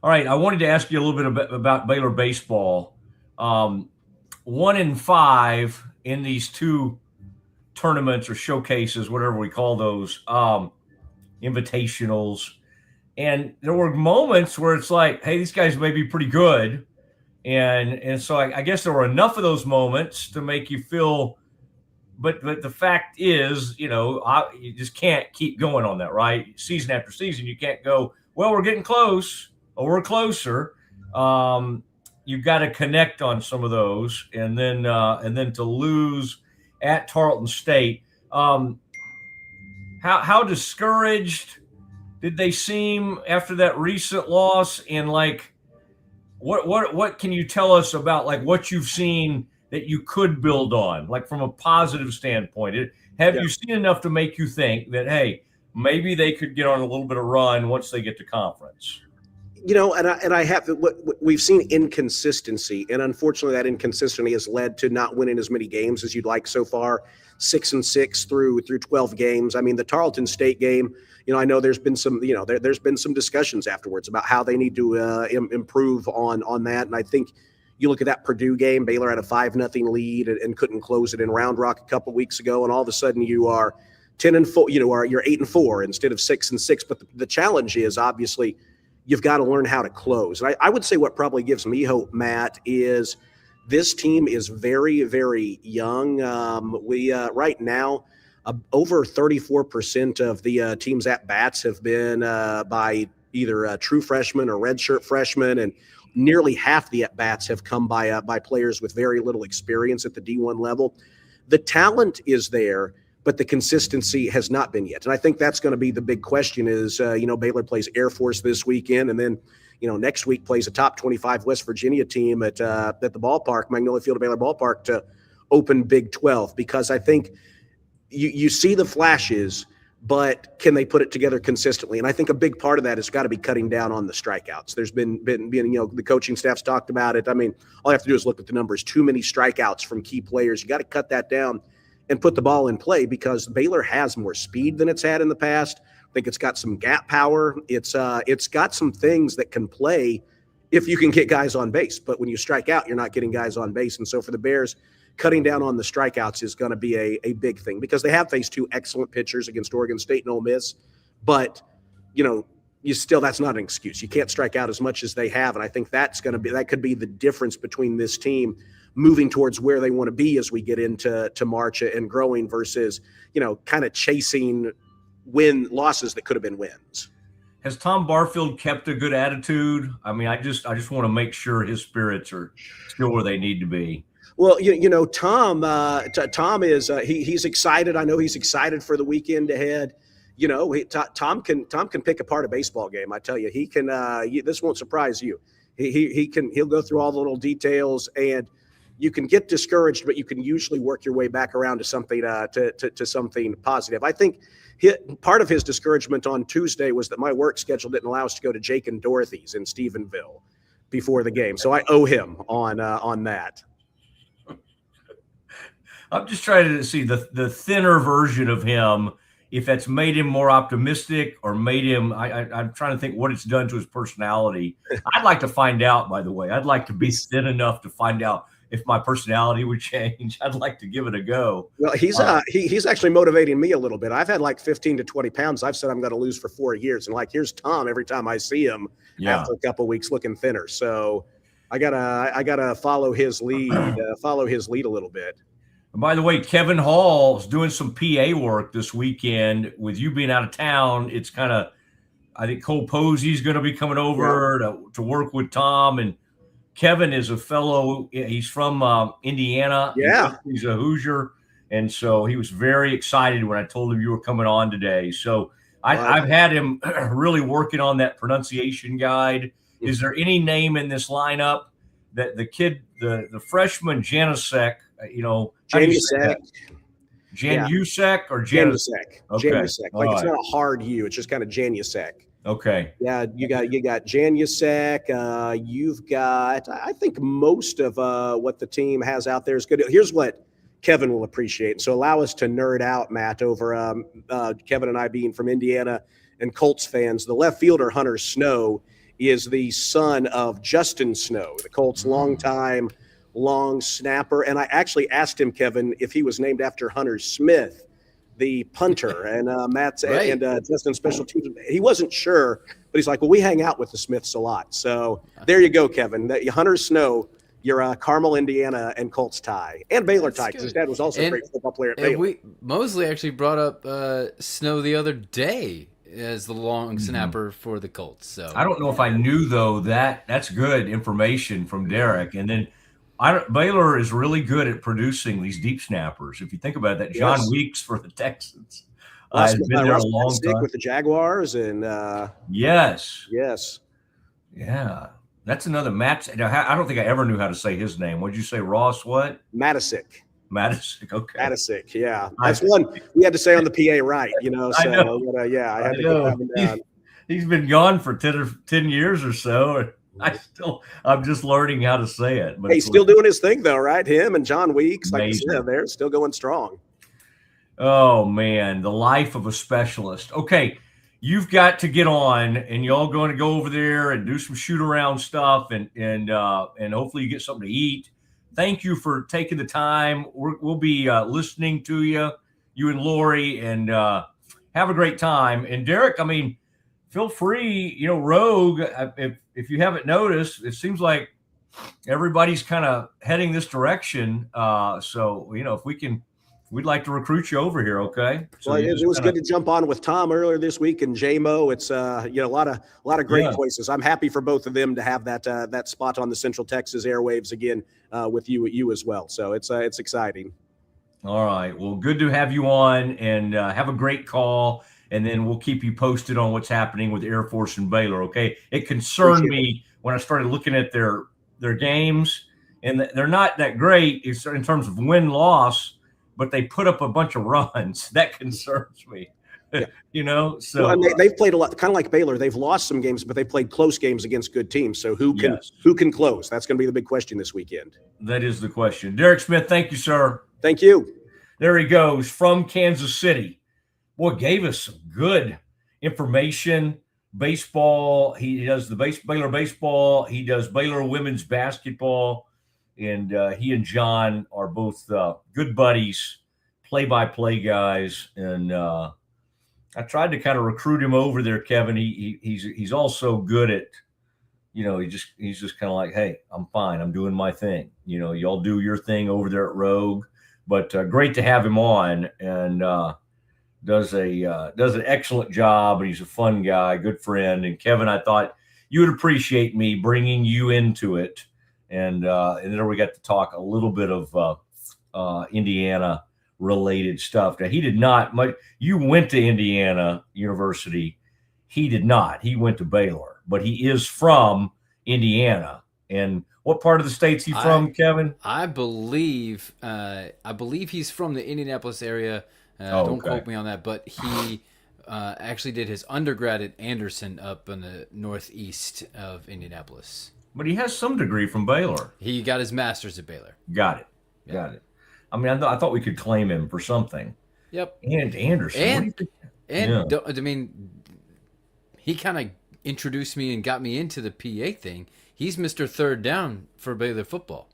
All right. I wanted to ask you a little bit about Baylor baseball. 1-5 in these two tournaments or showcases, whatever we call those, invitationals. And there were moments where it's like, hey, these guys may be pretty good. And so I guess there were enough of those moments to make you feel, but the fact is, you just can't keep going on that, right? Season after season, you can't go, well, we're getting close or we're closer. You've got to connect on some of those, and then to lose at Tarleton State. How discouraged did they seem after that recent loss? And like, what can you tell us about like what you've seen that you could build on, like from a positive standpoint? Have you seen enough to make you think that, hey, maybe they could get on a little bit of run once they get to conference? We've seen inconsistency, and unfortunately that inconsistency has led to not winning as many games as you'd like so far. 6-6 through 12 games. I mean, the Tarleton State game, I know there's been some, there's been some discussions afterwards about how they need to improve on that. And I think you look at that Purdue game, Baylor had a 5-0 lead and couldn't close it in Round Rock a couple weeks ago, and all of a sudden you are 10-4, you're 8-4 instead of 6-6. But the challenge is obviously you've got to learn how to close. And I would say what probably gives me hope, Matt, is this team is very, very young. We right now, over 34% of the team's at-bats have been by either true freshmen or redshirt freshmen, and nearly half the at-bats have come by players with very little experience at the D1 level. The talent is there, but the consistency has not been yet. And I think that's going to be the big question is, Baylor plays Air Force this weekend, and then, next week plays a top 25 West Virginia team at the ballpark, Magnolia Field of Baylor Ballpark, to open Big 12, because I think you see the flashes, but can they put it together consistently? And I think a big part of that has got to be cutting down on the strikeouts. There's been the coaching staff's talked about it. I mean, all you have to do is look at the numbers. Too many strikeouts from key players. You got to cut that down and put the ball in play, because Baylor has more speed than it's had in the past. I think it's got some gap power. It's got some things that can play if you can get guys on base. But when you strike out, you're not getting guys on base. And so for the Bears, cutting down on the strikeouts is going to be a big thing, because they have faced two excellent pitchers against Oregon State and Ole Miss. But, that's not an excuse. You can't strike out as much as they have. And I think that could be the difference between this team moving towards where they want to be as we get into March and growing versus, kind of chasing losses that could have been wins. Has Tom Barfield kept a good attitude? I mean, I just want to make sure his spirits are still where they need to be. Well, Tom is he's excited. I know he's excited for the weekend ahead. Tom can pick apart a baseball game. I tell you, he can. This won't surprise you. He'll go through all the little details, and you can get discouraged, but you can usually work your way back around to something to something positive. I think part of his discouragement on Tuesday was that my work schedule didn't allow us to go to Jake and Dorothy's in Stephenville before the game, so I owe him on that. I'm just trying to see the thinner version of him, if that's made him more optimistic or made him. I'm trying to think what it's done to his personality. I'd like to find out. By the way, I'd like to be thin enough to find out if my personality would change. I'd like to give it a go. Well, he's actually motivating me a little bit. I've had like 15 to 20 pounds I've said I'm going to lose for 4 years. And like, here's Tom every time I see him after a couple of weeks looking thinner. So I gotta follow his lead, a little bit. And by the way, Kevin Hall is doing some PA work this weekend. With you being out of town, it's kind of, I think Cole Posey's going to be coming over to work with Tom. And Kevin is a fellow, he's from Indiana. Yeah. He's a Hoosier. And so he was very excited when I told him you were coming on today. So I've had him really working on that pronunciation guide. Is there any name in this lineup that the kid, the freshman Janusek, Janusek or Janusek. Okay. Janusek. Like it's not a hard U. It's just kind of Janusek. Okay. Yeah, you got Janusek. You've got, I think most of what the team has out there is good. Here's what Kevin will appreciate. So allow us to nerd out, Matt, over Kevin and I being from Indiana and Colts fans. The left fielder, Hunter Snow, is the son of Justin Snow, the Colts' longtime long snapper. And I actually asked him, Kevin, if he was named after Hunter Smith, the punter, and Matt's Right. and Justin's special teams. He wasn't sure, but he's like, well, we hang out with the Smiths a lot. So there you go, Kevin. Hunter Snow, your Carmel, Indiana, and Colts tie, and Baylor tie, because his dad was also a great football player at Baylor. Mosley actually brought up Snow the other day as the long snapper for the Colts. So I don't know if I knew, though, that's good information from Derek. And then Baylor is really good at producing these deep snappers. If you think about that, John Weeks for the Texans has been there a long time with the Jaguars, and yes, yeah, that's another Matt. I don't think I ever knew how to say his name. What'd you say, Ross? What? Matisic. Okay. Matisic, yeah, that's one we had to say on the PA, right? You know, so I know. I had to get that one down. He's been gone for 10 years or so. I'm just learning how to say it. But he's still doing his thing, though, right? Him and John Weeks, like you Amazing. said, they're still going strong. Oh man, the life of a specialist. Okay, you've got to get on, and y'all going to go over there and do some shoot around stuff, and hopefully you get something to eat. Thank you for taking the time. We'll be listening to you and Lori, and have a great time. And Derek, I mean, feel free, Rogue, if you haven't noticed, it seems like everybody's kind of heading this direction. So, if we'd like to recruit you over here. Okay. So well, it was good to jump on with Tom earlier this week and JMO. It's a lot of great voices. I'm happy for both of them to have that spot on the Central Texas airwaves again with you as well. So it's exciting. All right. Well, good to have you on, and have a great call. And then we'll keep you posted on what's happening with Air Force and Baylor. Okay. It concerned me when I started looking at their games, and they're not that great in terms of win-loss, but they put up a bunch of runs. That concerns me. Yeah. So and they've played a lot, kind of like Baylor. They've lost some games, but they played close games against good teams. So who can close? That's going to be the big question this weekend. That is the question. Derek Smith, thank you, sir. Thank you. There he goes from Kansas City. Boy, gave us some good information. Baseball. He does the Baylor baseball. He does Baylor women's basketball. And he and John are both good buddies, play-by-play guys. And I tried to kind of recruit him over there, Kevin. He's also good at, he's just kind of like, hey, I'm fine. I'm doing my thing. Y'all do your thing over there at Rogue. But great to have him on, and does an excellent job, and he's a fun guy, good friend. And Kevin, I thought you would appreciate me bringing you into it, and then we got to talk a little bit of Indiana related stuff. Now, he did not much. You went to Indiana University. He did not. He went to Baylor, but he is from Indiana. And what part of the state's he from, Kevin? I believe he's from the Indianapolis area. Don't quote me on that, but he actually did his undergrad at Anderson up in the northeast of Indianapolis. But he has some degree from Baylor. He got his master's at Baylor. Got it. I mean, I thought we could claim him for something. Yep. And Anderson. I mean, he kind of introduced me and got me into the PA thing. He's Mr. Third Down for Baylor football.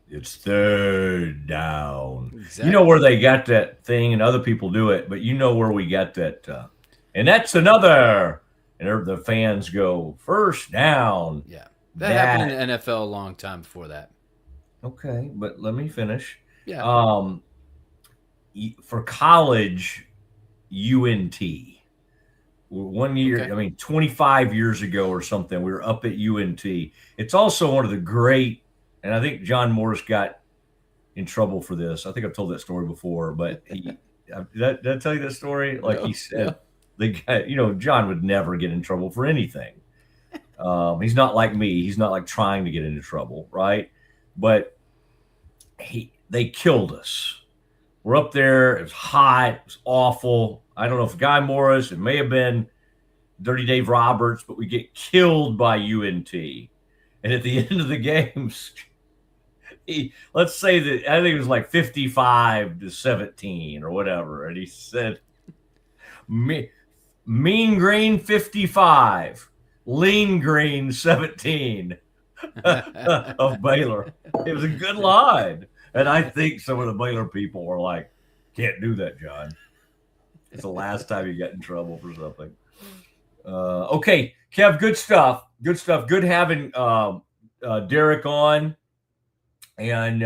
It's third down. Exactly. You know where they got that thing, and other people do it, but you know where we got that. And that's another. And the fans go, first down. Yeah. That happened in the NFL a long time before that. Okay, but let me finish. Yeah. For college, UNT. 1 year, Okay. I mean, 25 years ago or something, we were up at UNT. It's also one of the great, and I think John Morris got in trouble for this. I think I've told that story before, but did I tell you that story? Like he said, the guy, John would never get in trouble for anything. He's not like me. He's not like trying to get into trouble, right? But they killed us. We're up there. It was hot. It was awful. I don't know if Guy Morris, it may have been Dirty Dave Roberts, but we get killed by UNT. And at the end of the games, let's say that I think it was like 55-17 or whatever. And he said, Mean Green 55, Lean Green 17 of Baylor. It was a good line. And I think some of the Baylor people were like, can't do that, John. It's the last time you got in trouble for something. Okay, Kev, good stuff. Good stuff. Good having Derek on. And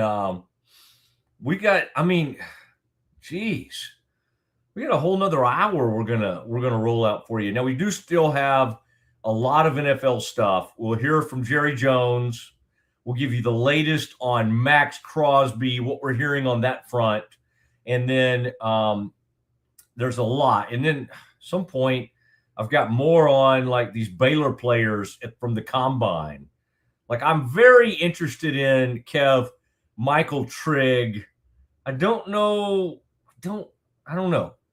we got, we got a whole nother hour we're gonna roll out for you. Now we do still have a lot of NFL stuff. We'll hear from Jerry Jones. We'll give you the latest on Max Crosby, what we're hearing on that front. And then there's a lot. And then at some point, I've got more on like these Baylor players from the combine. Like I'm very interested in, Kev, Michael Trigg. I don't know.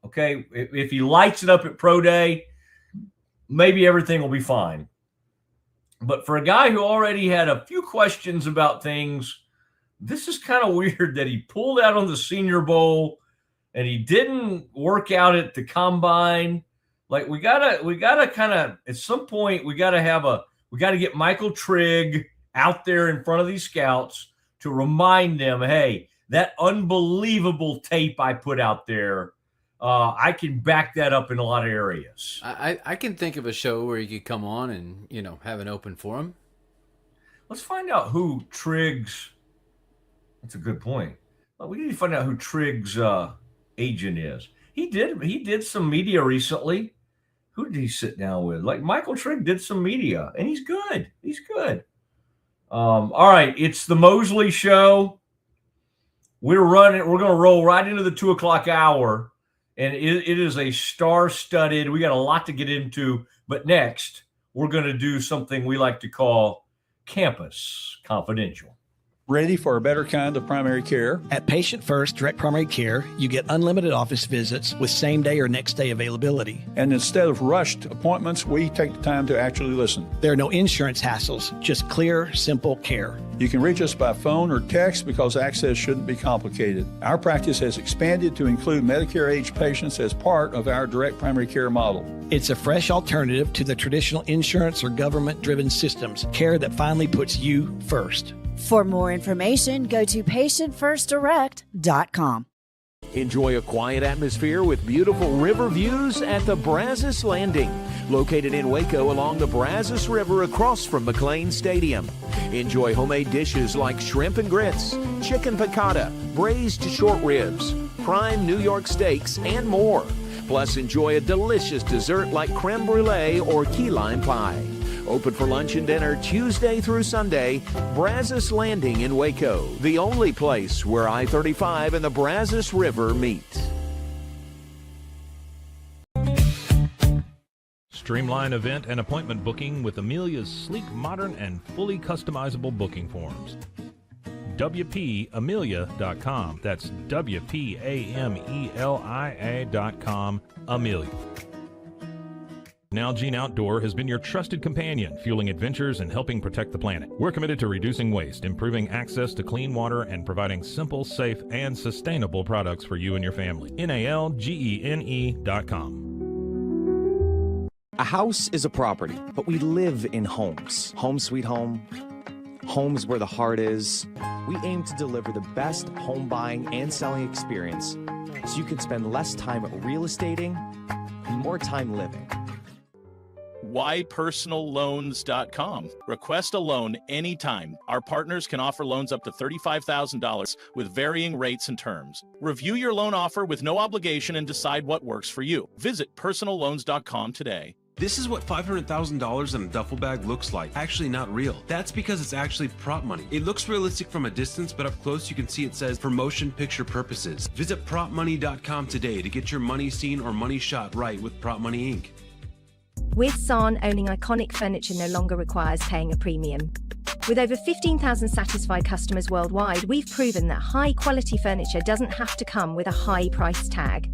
Okay. If he lights it up at Pro Day, maybe everything will be fine. But for a guy who already had a few questions about things, this is kind of weird that he pulled out on the Senior Bowl and he didn't work out at the combine. Like we gotta kind of at some point we gotta get Michael Trigg out there in front of these scouts to remind them, hey, that unbelievable tape I put out there, I can back that up in a lot of areas. I can think of a show where you could come on and, have an open forum. Let's find out who Trigg's. That's a good point. Well, we need to find out who Trigg's agent is. He did some media recently. Who did he sit down with? Like Michael Trigg did some media, and he's good. He's good. All right, it's the Mosley Show. We're going to roll right into the 2:00 hour. And it is a star-studded. We got a lot to get into. But next, we're going to do something we like to call Campus Confidential. Ready for a better kind of primary care? At Patient First Direct Primary Care, you get unlimited office visits with same-day or next-day availability. And instead of rushed appointments, we take the time to actually listen. There are no insurance hassles, just clear, simple care. You can reach us by phone or text because access shouldn't be complicated. Our practice has expanded to include Medicare-age patients as part of our direct primary care model. It's a fresh alternative to the traditional insurance or government-driven systems, care that finally puts you first. For more information, go to patientfirstdirect.com. Enjoy a quiet atmosphere with beautiful river views at the Brazos Landing, located in Waco along the Brazos River across from McLean Stadium. Enjoy homemade dishes like shrimp and grits, chicken piccata, braised short ribs, prime New York steaks, and more. Plus, enjoy a delicious dessert like creme brulee or key lime pie. Open for lunch and dinner Tuesday through Sunday. Brazos Landing in Waco, the only place where I-35 and the Brazos River meet. Streamline event and appointment booking with Amelia's sleek, modern, and fully customizable booking forms. WPAmelia.com. That's WPAMELIA.com. Amelia. Nalgene Outdoor has been your trusted companion, fueling adventures and helping protect the planet. We're committed to reducing waste, improving access to clean water, and providing simple, safe, and sustainable products for you and your family. NALGENE.com. A house is a property, but we live in homes. Home sweet home. Homes where the heart is. We aim to deliver the best home buying and selling experience so you can spend less time real estating and more time living. WhyPersonalLoans.com. Request a loan anytime. Our partners can offer loans up to $35,000 with varying rates and terms. Review your loan offer with no obligation and decide what works for you. Visit PersonalLoans.com today. This is what $500,000 in a duffel bag looks like. Actually not real. That's because it's actually prop money. It looks realistic from a distance, but up close you can see it says for motion picture purposes. Visit PropMoney.com today to get your money seen or money shot right with Prop Money Inc. With San, owning iconic furniture no longer requires paying a premium. With over 15,000 satisfied customers worldwide, we've proven that high-quality furniture doesn't have to come with a high price tag.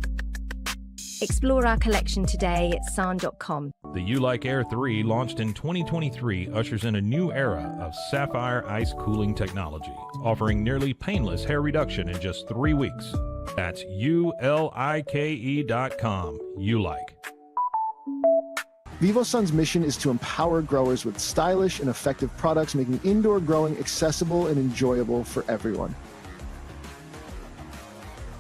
Explore our collection today at san.com. The U-Like Air 3, launched in 2023, ushers in a new era of sapphire ice cooling technology, offering nearly painless hair reduction in just 3 weeks. That's ULIKE.com. U-Like. VivoSun's mission is to empower growers with stylish and effective products, making indoor growing accessible and enjoyable for everyone.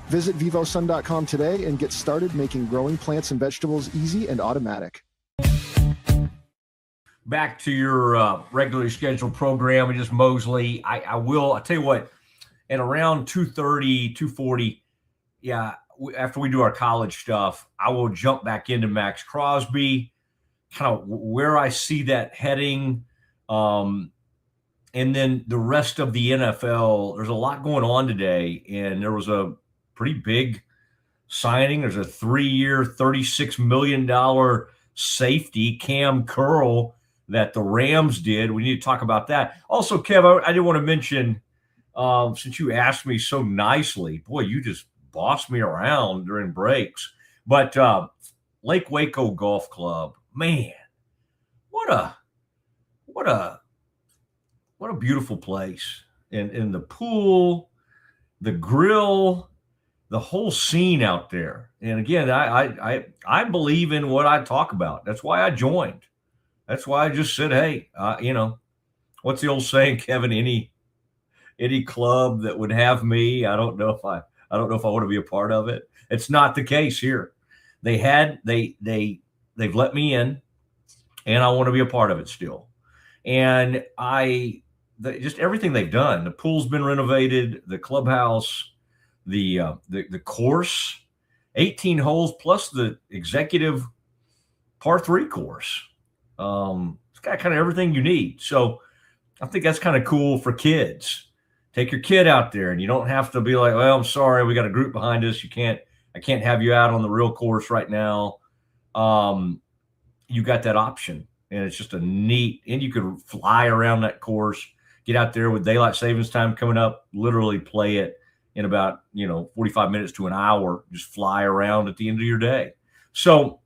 Visit vivosun.com today and get started making growing plants and vegetables easy and automatic. Back to your regularly scheduled program, and just Mosley. I'll tell you what, at around 2:30, 2:40, after we do our college stuff, I will jump back into Max Crosby, kind of where I see that heading. And then the rest of the NFL, there's a lot going on today, and there was a pretty big signing. There's a 3-year, $36 million safety, Cam Curl, that the Rams did. We need to talk about that. Also, Kev, I did want to mention, since you asked me so nicely, boy, you just bossed me around during breaks. But Lake Waco Golf Club, man, what a beautiful place. And the pool, the grill, the whole scene out there. And again, I believe in what I talk about. That's why I joined. That's why I just said, hey, what's the old saying, Kevin? Any club that would have me, I don't know if I want to be a part of it. It's not the case here. They've let me in, and I want to be a part of it still. And just everything they've done. The pool's been renovated, the clubhouse, the course, 18 holes plus the executive par 3 course. It's got kind of everything you need. So I think that's kind of cool for kids. Take your kid out there, and you don't have to be like, well, I'm sorry, we got a group behind us. I can't have you out on the real course right now. You got that option, and it's just a neat, and you could fly around that course, get out there with daylight savings time coming up, literally play it in about 45 minutes to an hour, just fly around at the end of your day. So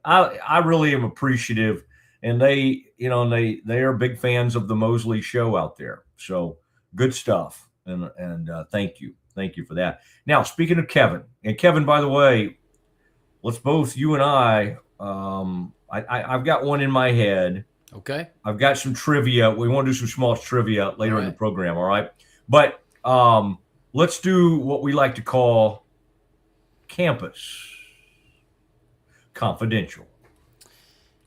I really am appreciative, and they are big fans of the Mosley Show out there. So good stuff, and thank you for that. Now, speaking of Kevin, and Kevin, by the way, let's both, you and I've got one in my head. Okay. I've got some trivia. We want to do some Schmaltz trivia later in the program. All right. But let's do what we like to call Campus Confidential.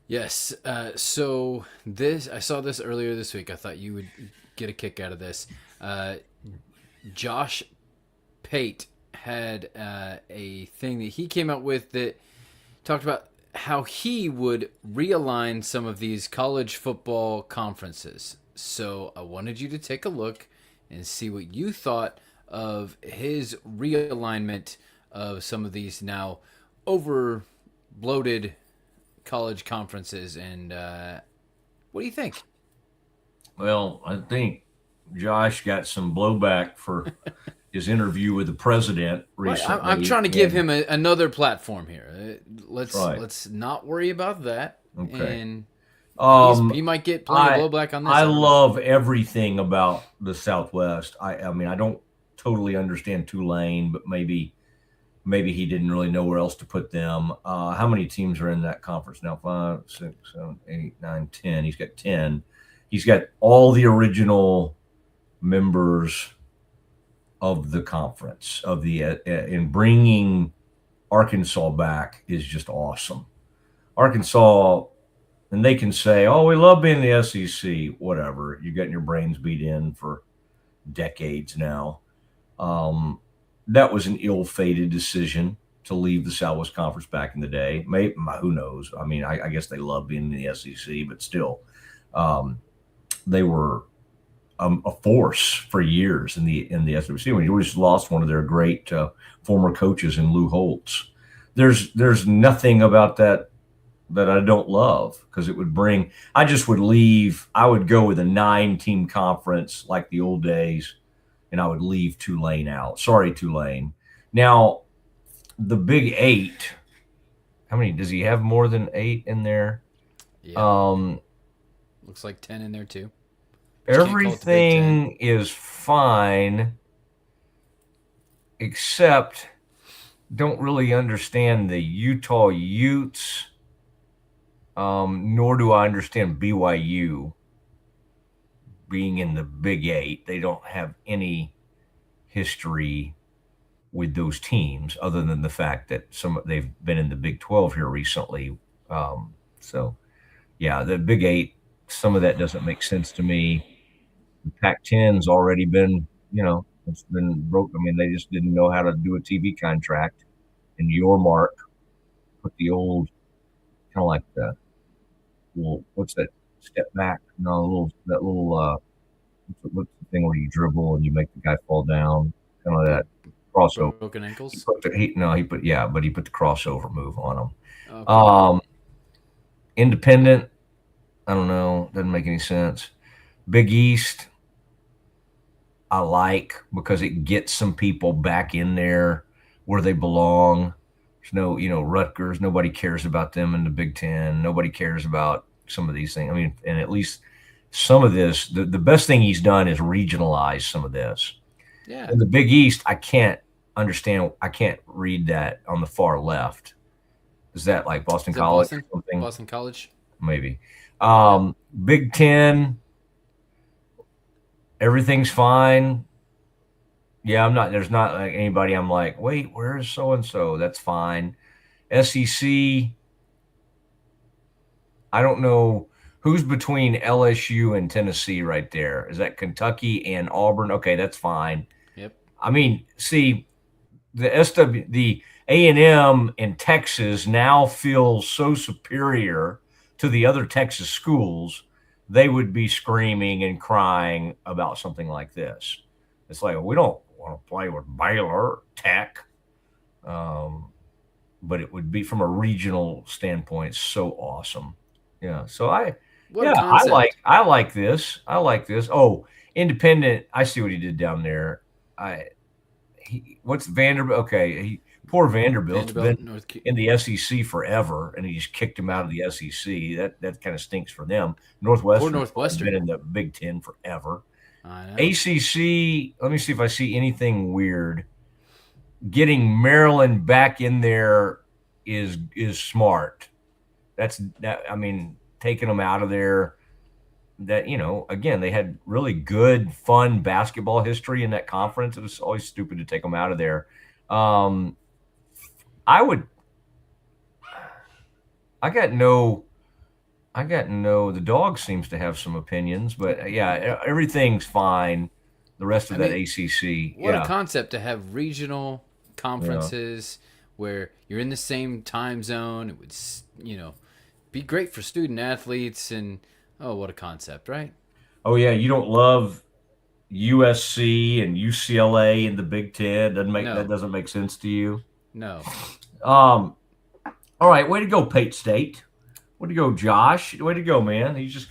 Yes. So I saw this earlier this week. I thought you would get a kick out of this. Josh Pate had a thing that he came out with that talked about how he would realign some of these college football conferences. So I wanted you to take a look and see what you thought of his realignment of some of these now over bloated college conferences. And what do you think? Well, I think Josh got some blowback for his interview with the president recently. I'm trying to give him another platform here. Let's not worry about that. Okay. And he might get plenty of blowback on this. I love everything about the Southwest. I mean, I don't totally understand Tulane, but maybe he didn't really know where else to put them. How many teams are in that conference now? 5, 6, 7, 8, 9, 10. He's got 10. He's got all the original members of the conference in bringing Arkansas back is just awesome. Arkansas, and they can say, oh, we love being in the SEC, whatever. You're getting your brains beat in for decades now. That was an ill-fated decision to leave the Southwest Conference back in the day. Maybe, who knows? I mean, I guess they love being in the SEC, but still, they were a force for years in the SEC. We just lost one of their great former coaches in Lou Holtz. There's nothing about that that I don't love because it would bring. I just would leave. I would go with a 9-team conference like the old days, and I would leave Tulane out. Sorry, Tulane. Now, the Big 8. How many does he have? More than 8 in there? Yeah. Looks like 10 in there too. Everything is fine, except don't really understand the Utah Utes, nor do I understand BYU being in the Big 8. They don't have any history with those teams other than the fact that they've been in the Big 12 here recently. So, yeah, the Big 8, some of that doesn't make sense to me. The Pac-10's already been, it's been broke. I mean, they just didn't know how to do a TV contract. And your mark put the old, kind of like the little, what's that, step back? No, that little, what's the thing where you dribble and you make the guy fall down? Kind of that crossover. Broken ankles? He put the crossover move on him. Okay. Independent, I don't know, doesn't make any sense. Big East, I like because it gets some people back in there where they belong. There's no, Rutgers, nobody cares about them in the Big Ten. Nobody cares about some of these things. I mean, and at least some of this, the best thing he's done is regionalize some of this. Yeah. In the Big East, I can't understand. I can't read that on the far left. Is that like Boston College or something? Boston College? Maybe. Big Ten, everything's fine. Yeah, there's not like anybody I'm like, wait, where is so-and-so? That's fine. SEC, I don't know who's between LSU and Tennessee right there. Is that Kentucky and Auburn? Okay, that's fine. Yep. I mean, see, the A&M in Texas now feels so superior to the other Texas schools, they would be screaming and crying about something like this. It's like, we don't want to play with Baylor, Tech. But it would be, from a regional standpoint, so awesome. Yeah. So I like this. I like this. Oh, independent. I see what he did down there. What's Vanderbilt? Okay. Poor Vanderbilt's been in the SEC forever, and he just kicked him out of the SEC. That kind of stinks for them. Northwestern been in the Big Ten forever. I know. ACC, let me see if I see anything weird. Getting Maryland back in there is smart. I mean, taking them out of there. That, again, they had really good, fun basketball history in that conference. It was always stupid to take them out of there. The dog seems to have some opinions, but yeah, everything's fine. The rest of that ACC. What a concept to have regional conferences where you're in the same time zone. It would, be great for student athletes, and what a concept, right? Oh yeah, you don't love USC and UCLA in the Big Ten? That doesn't make sense to you? No. All right, way to go, Pate State. Way to go, Josh. Way to go, man. He's just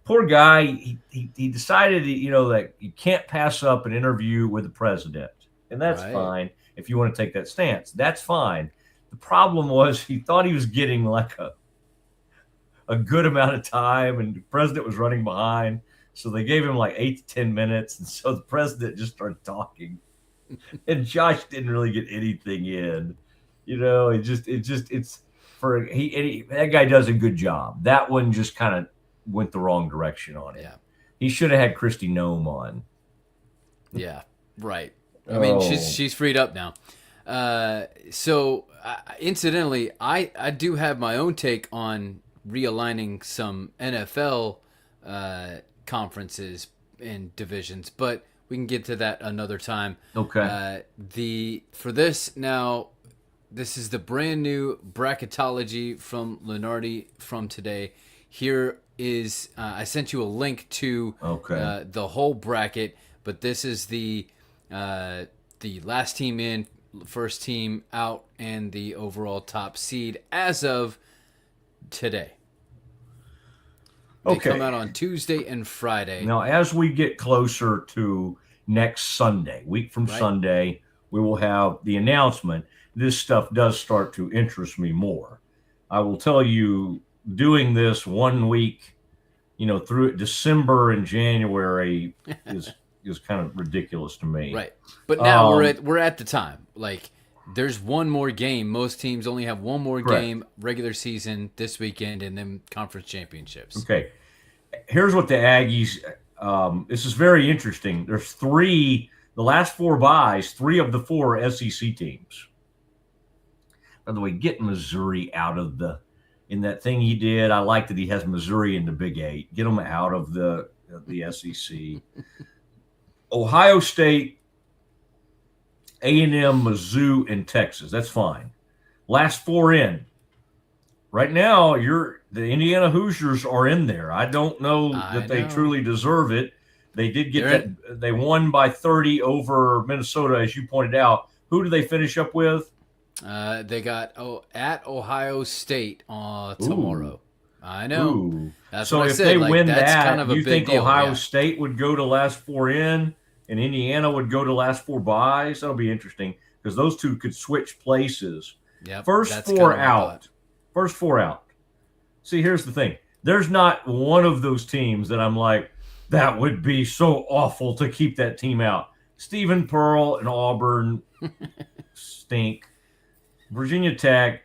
poor guy. He decided, that you can't pass up an interview with the president, and that's fine if you want to take that stance. That's fine. The problem was he thought he was getting like a good amount of time, and the president was running behind. So they gave him like 8 to 10 minutes, and so the president just started talking, and Josh didn't really get anything in. That guy does a good job. That one just kind of went the wrong direction on it. Yeah. He should have had Christy Nome on. Yeah, right. I mean, she's freed up now. So incidentally, I do have my own take on realigning some NFL conferences and divisions, but we can get to that another time. Okay. For this now, this is the brand new bracketology from Lenardi from today. Here is I sent you a link to the whole bracket, but this is the last team in, first team out, and the overall top seed as of today. They come out on Tuesday and Friday. Now, as we get closer to next Sunday, week from Sunday, we will have the announcement. This stuff does start to interest me more. I will tell you, doing this 1 week, through December and January is kind of ridiculous to me. Right. But now we're at the time. Like, there's one more game. Most teams only have one more game, regular season this weekend, and then conference championships. Okay. Here's what the Aggies, this is very interesting. There's the last 4 byes, 3 of the 4 SEC teams. By the way, get Missouri out of in that thing he did. I like that he has Missouri in the Big 8. Get them out of the SEC. Ohio State, A&M, Mizzou, and Texas. That's fine. Last 4 in. Right now, the Indiana Hoosiers are in there. I don't know that they truly deserve it. They did get that. They won by 30 over Minnesota, as you pointed out. Who do they finish up with? They got at Ohio State tomorrow. Ooh. I know. Ooh. That's so what I if said. they like, win that's that, kind of a you big think deal, Ohio State would go to last 4 in, and Indiana would go to last 4 byes? That'll be interesting because those two could switch places. Yep, First 4 out. First 4 out. See, here's the thing. There's not one of those teams that I'm like, that would be so awful to keep that team out. Stephen Pearl and Auburn stink. Virginia Tech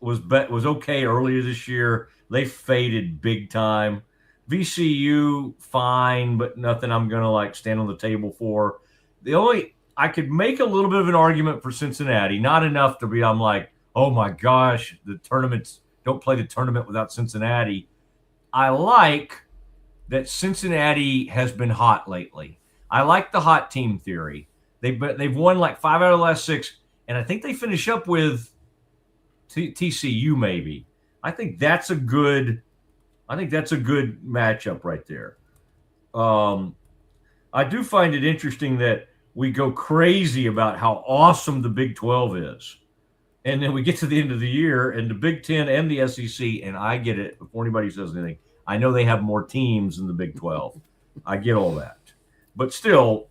was okay earlier this year. They faded big time. VCU, fine, but nothing I'm going to stand on the table for. I could make a little bit of an argument for Cincinnati, not enough to be, I'm like, oh my gosh, don't play the tournament without Cincinnati. I like that Cincinnati has been hot lately. I like the hot team theory. They've won 5 out of the last 6, and I think they finish up with TCU maybe. I think that's a good matchup right there. I do find it interesting that we go crazy about how awesome the Big 12 is. And then we get to the end of the year, and the Big 10 and the SEC, and I get it before anybody says anything. I know they have more teams than the Big 12. I get all that. But still,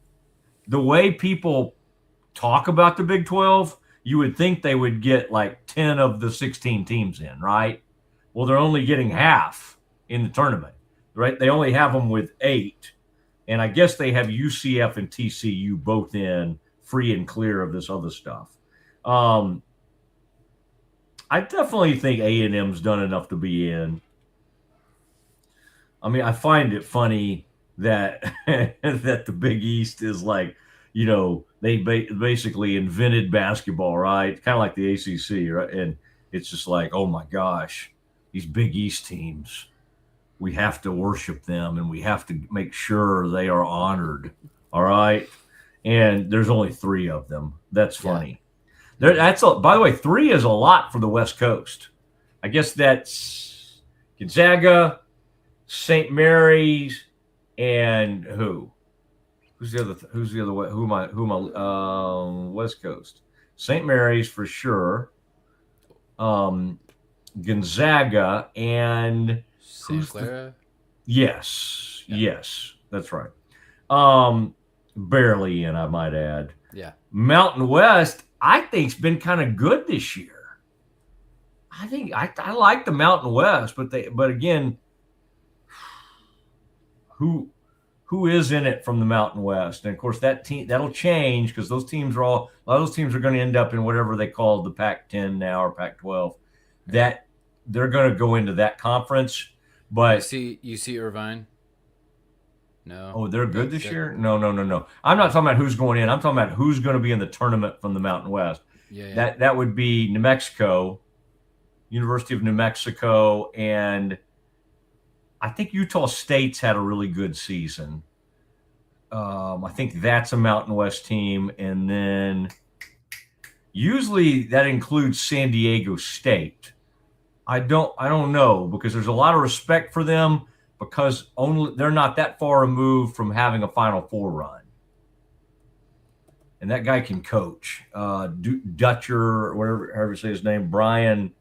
the way people talk about the Big 12, you would think they would get 10 of the 16 teams in, right? Well, they're only getting half in the tournament, right? They only have them with 8. And I guess they have UCF and TCU both in, free and clear of this other stuff. I definitely think A&M's done enough to be in. I mean, I find it funny that that the Big East is they basically invented basketball, right? Kind of like the ACC, right? And it's just oh my gosh, these Big East teams, we have to worship them and we have to make sure they are honored, all right? And there's only 3 of them. That's funny. Yeah. By the way, 3 is a lot for the West Coast. I guess that's Gonzaga, St. Mary's, and who? Who's the other way? Who am I? West Coast. St. Mary's for sure. Gonzaga and Santa Clara. Yes, that's right. Barely in, I might add. Yeah. Mountain West, I think's been kind of good this year. I think I like the Mountain West, but again, who is in it from the Mountain West? And of course, that'll change because a lot of those teams are going to end up in whatever they call the Pac-10 now or Pac-12. That they're going to go into that conference. But you see Irvine? No. Oh, they're good this year? No. I'm not talking about who's going in. I'm talking about who's going to be in the tournament from the Mountain West. Yeah. That would be New Mexico, University of New Mexico, and I think Utah State's had a really good season. I think that's a Mountain West team, and then usually that includes San Diego State. I don't know because there's a lot of respect for them because they're not that far removed from having a Final Four run. And that guy can coach. Dutcher, or whatever, however you say his name, Brian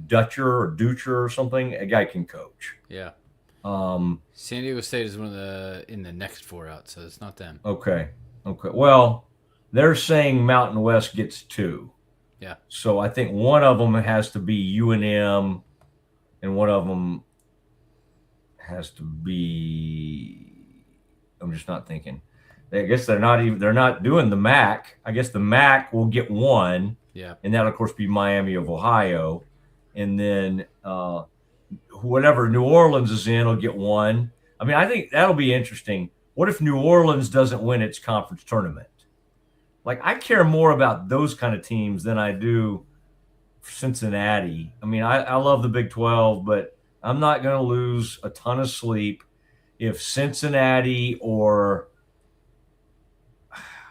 Dutcher or something. A guy can coach. Yeah. Um, San Diego State is one of in the next 4 out, so it's not them. Okay. Well, they're saying Mountain West gets 2. Yeah. So I think one of them has to be UNM, and one of them has to be. I'm just not thinking. I guess they're not doing the MAC. I guess the MAC will get 1. Yeah. And that'll, of course, be Miami of Ohio. And then whatever New Orleans is in will get 1. I mean, I think that'll be interesting. What if New Orleans doesn't win its conference tournament? Like, I care more about those kind of teams than I do Cincinnati. I mean, I love the Big 12, but I'm not going to lose a ton of sleep if Cincinnati or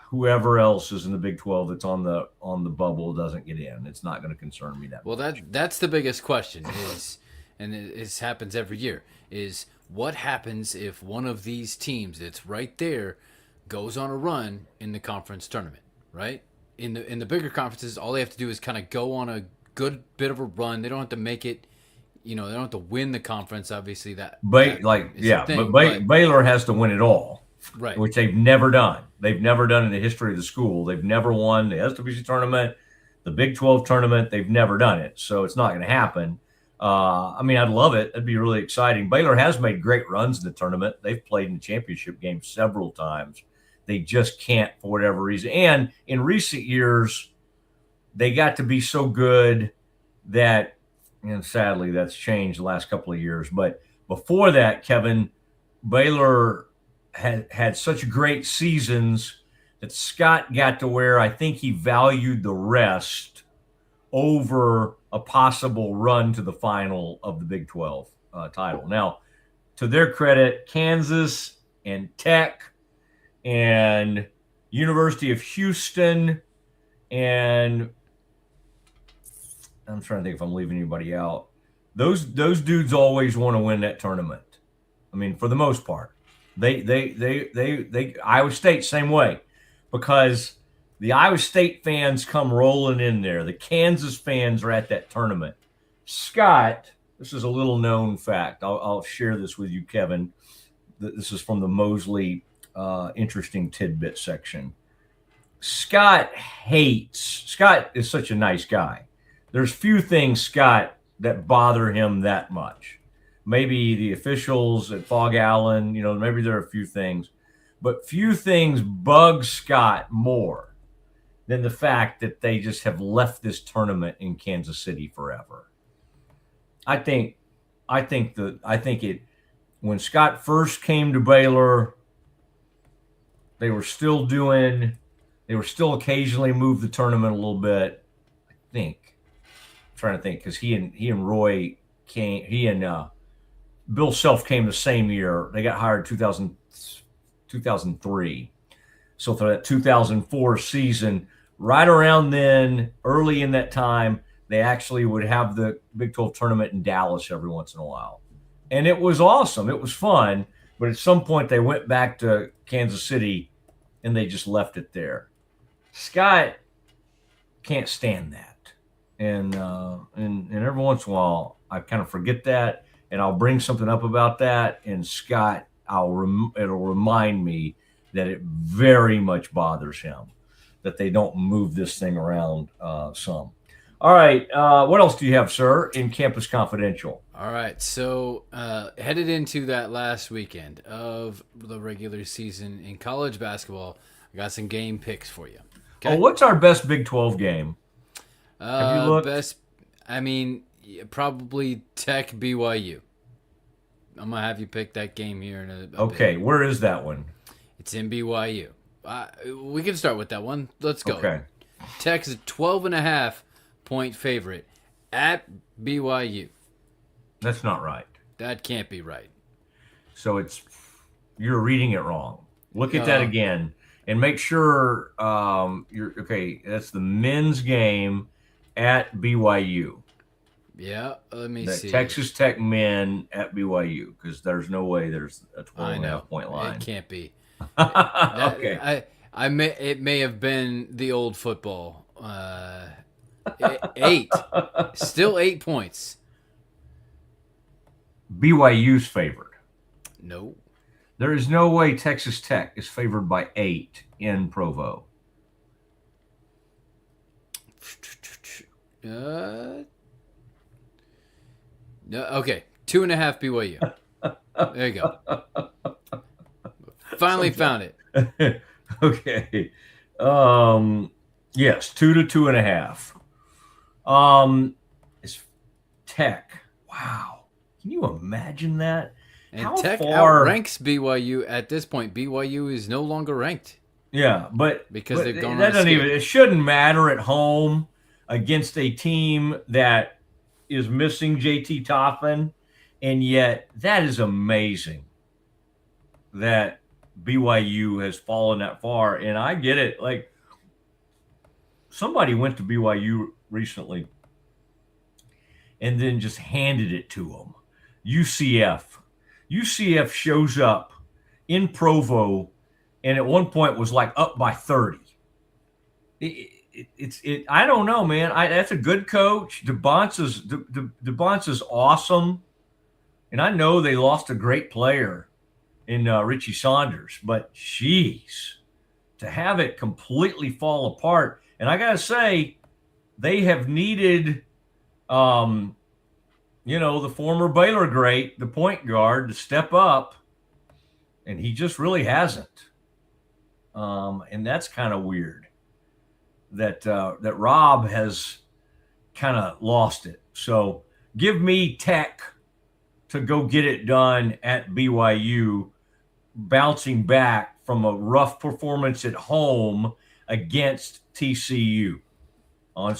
whoever else is in the Big 12 that's on the bubble doesn't get in. It's not going to concern me that much. Well, that's the biggest question is, and it happens every year, is what happens if one of these teams that's right there goes on a run in the conference tournament, right? In the bigger conferences, all they have to do is kind of go on a good bit of a run. They don't have to make it, they don't have to win the conference. Obviously, but Baylor has to win it all. Right. Which they've never done. They've never done in the history of the school. They've never won the SWC tournament, the Big 12 tournament. They've never done it. So it's not going to happen. I mean, I'd love it. It'd be really exciting. Baylor has made great runs in the tournament. They've played in the championship game several times. They just can't for whatever reason. And in recent years, they got to be so good that, and sadly, that's changed the last couple of years. But before that, Kevin, Baylor had such great seasons that Scott got to where I think he valued the rest over a possible run to the final of the Big 12 title. Now, to their credit, Kansas and Tech and University of Houston, and I'm trying to think if I'm leaving anybody out. Those dudes always want to win that tournament. I mean, for the most part. They Iowa State, same way, because the Iowa State fans come rolling in there. The Kansas fans are at that tournament. Scott, this is a little known fact. I'll share this with you, Kevin. This is from the Mosley interesting tidbit section. Scott is such a nice guy. There's few things, Scott, that bother him that much. Maybe the officials at Fog Allen, maybe there are a few things. But few things bug Scott more than the fact that they just have left this tournament in Kansas City forever. I think when Scott first came to Baylor, they were still occasionally move the tournament a little bit. I'm trying to think, because he and Roy came, Bill Self came the same year. They got hired 2003. So for that 2004 season, right around then, early in that time, they actually would have the Big 12 tournament in Dallas every once in a while. And it was awesome. It was fun. But at some point, they went back to Kansas City, and they just left it there. Scott can't stand that. And every once in a while, I kind of forget that. And I'll bring something up about that, and Scott, it'll remind me that it very much bothers him that they don't move this thing around some. All right, what else do you have, sir, in Campus Confidential? All right, so headed into that last weekend of the regular season in college basketball, I got some game picks for you. Okay? Oh, what's our best Big 12 game? Have you looked? Probably Tech BYU. I'm going to have you pick that game here in a Okay, bit. Where is that one? It's in BYU. We can start with that one. Let's go. Okay. Tech's a 12.5-point favorite at BYU. That's not right. That can't be right. So you're reading it wrong. Look at that again and make sure you're okay. That's the men's game at BYU. Yeah, let me see. Texas Tech men at BYU, because there's no way there's a 12.5-point line. It can't be. Okay. It may have been the old football 8. Still 8 points. BYU's favored. No. There is no way Texas Tech is favored by 8 in Provo. No, okay. 2.5 BYU. There you go. Finally found it. Okay. Yes, 2 to 2.5. It's Tech. Wow. Can you imagine that? And How Tech far outranks BYU at this point. BYU is no longer ranked. Yeah, because they've gone that on a doesn't skid. even. It shouldn't matter at home against a team that is missing JT Toffin, and yet that is amazing that BYU has fallen that far. And I get it. Like, somebody went to BYU recently and then just handed it to them. UCF shows up in Provo, and at one point was like up by 30. I don't know, man. That's a good coach. DeBonce is awesome, and I know they lost a great player in Richie Saunders, but geez, to have it completely fall apart. And I gotta say, they have needed, the former Baylor great, the point guard, to step up, and he just really hasn't. And that's kind of weird that Rob has kind of lost it. So give me Tech to go get it done at BYU, bouncing back from a rough performance at home against TCU on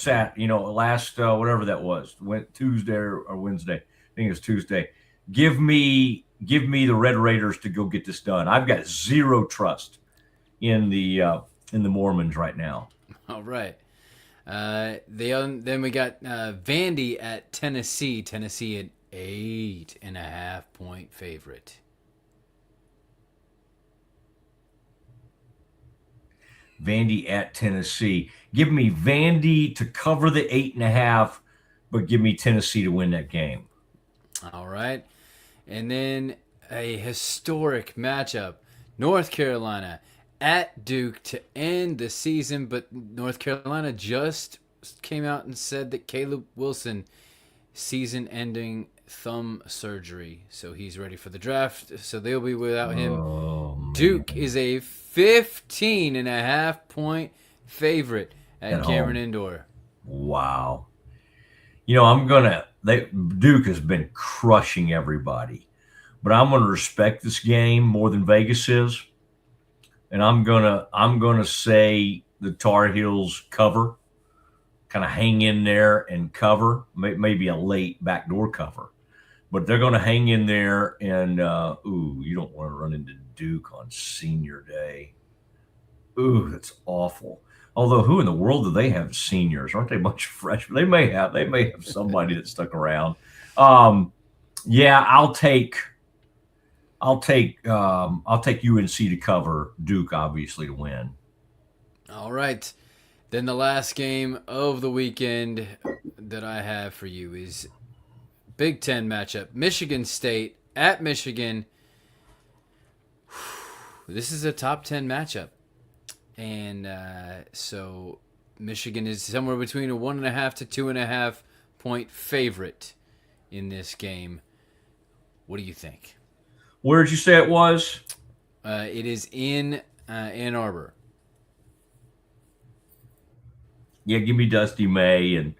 last whatever that was, Tuesday or Wednesday. I think it was Tuesday. Give me the Red Raiders to go get this done. I've got zero trust in the Mormons right now. All right. Then we got Vandy at Tennessee. Tennessee an 8.5 point favorite. Vandy at Tennessee. Give me Vandy to cover the 8.5, but give me Tennessee to win that game. All right. And then a historic matchup. North Carolina at Duke to end the season, but North Carolina just came out and said that Caleb Wilson season-ending thumb surgery, so he's ready for the draft, so they'll be without him. Duke is a 15.5 point favorite at Cameron Indoor. Wow. Duke has been crushing everybody, but I'm going to respect this game more than Vegas is. And I'm gonna say the Tar Heels cover, kind of hang in there and cover, maybe a late backdoor cover, but they're gonna hang in there. And you don't want to run into Duke on Senior Day. Ooh, that's awful. Although, who in the world do they have seniors? Aren't they a bunch of freshmen? They may have somebody that stuck around. Yeah, I'll take UNC to cover, Duke obviously to win. All right. Then the last game of the weekend that I have for you is Big Ten matchup. Michigan State at Michigan. This is a top 10 matchup. And so Michigan is somewhere between a 1.5 to 2.5 point favorite in this game. What do you think? Where did you say it was? It is in Ann Arbor. Yeah, give me Dusty May. And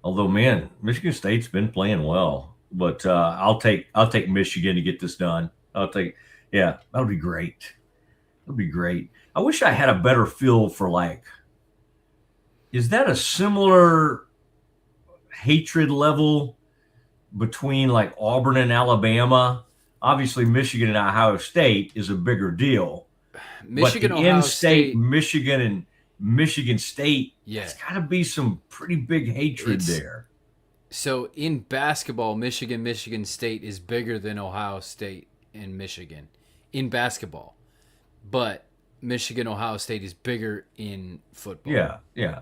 although, man, Michigan State's been playing well, but I'll take Michigan to get this done. That'll be great. That'll be great. I wish I had a better feel for, is that a similar hatred level between Auburn and Alabama? Obviously, Michigan and Ohio State is a bigger deal. Michigan, but Ohio in-state State, Michigan and Michigan State, yeah, there's got to be some pretty big hatred there. So in basketball, Michigan State is bigger than Ohio State and Michigan in basketball, but Michigan, Ohio State is bigger in football. Yeah.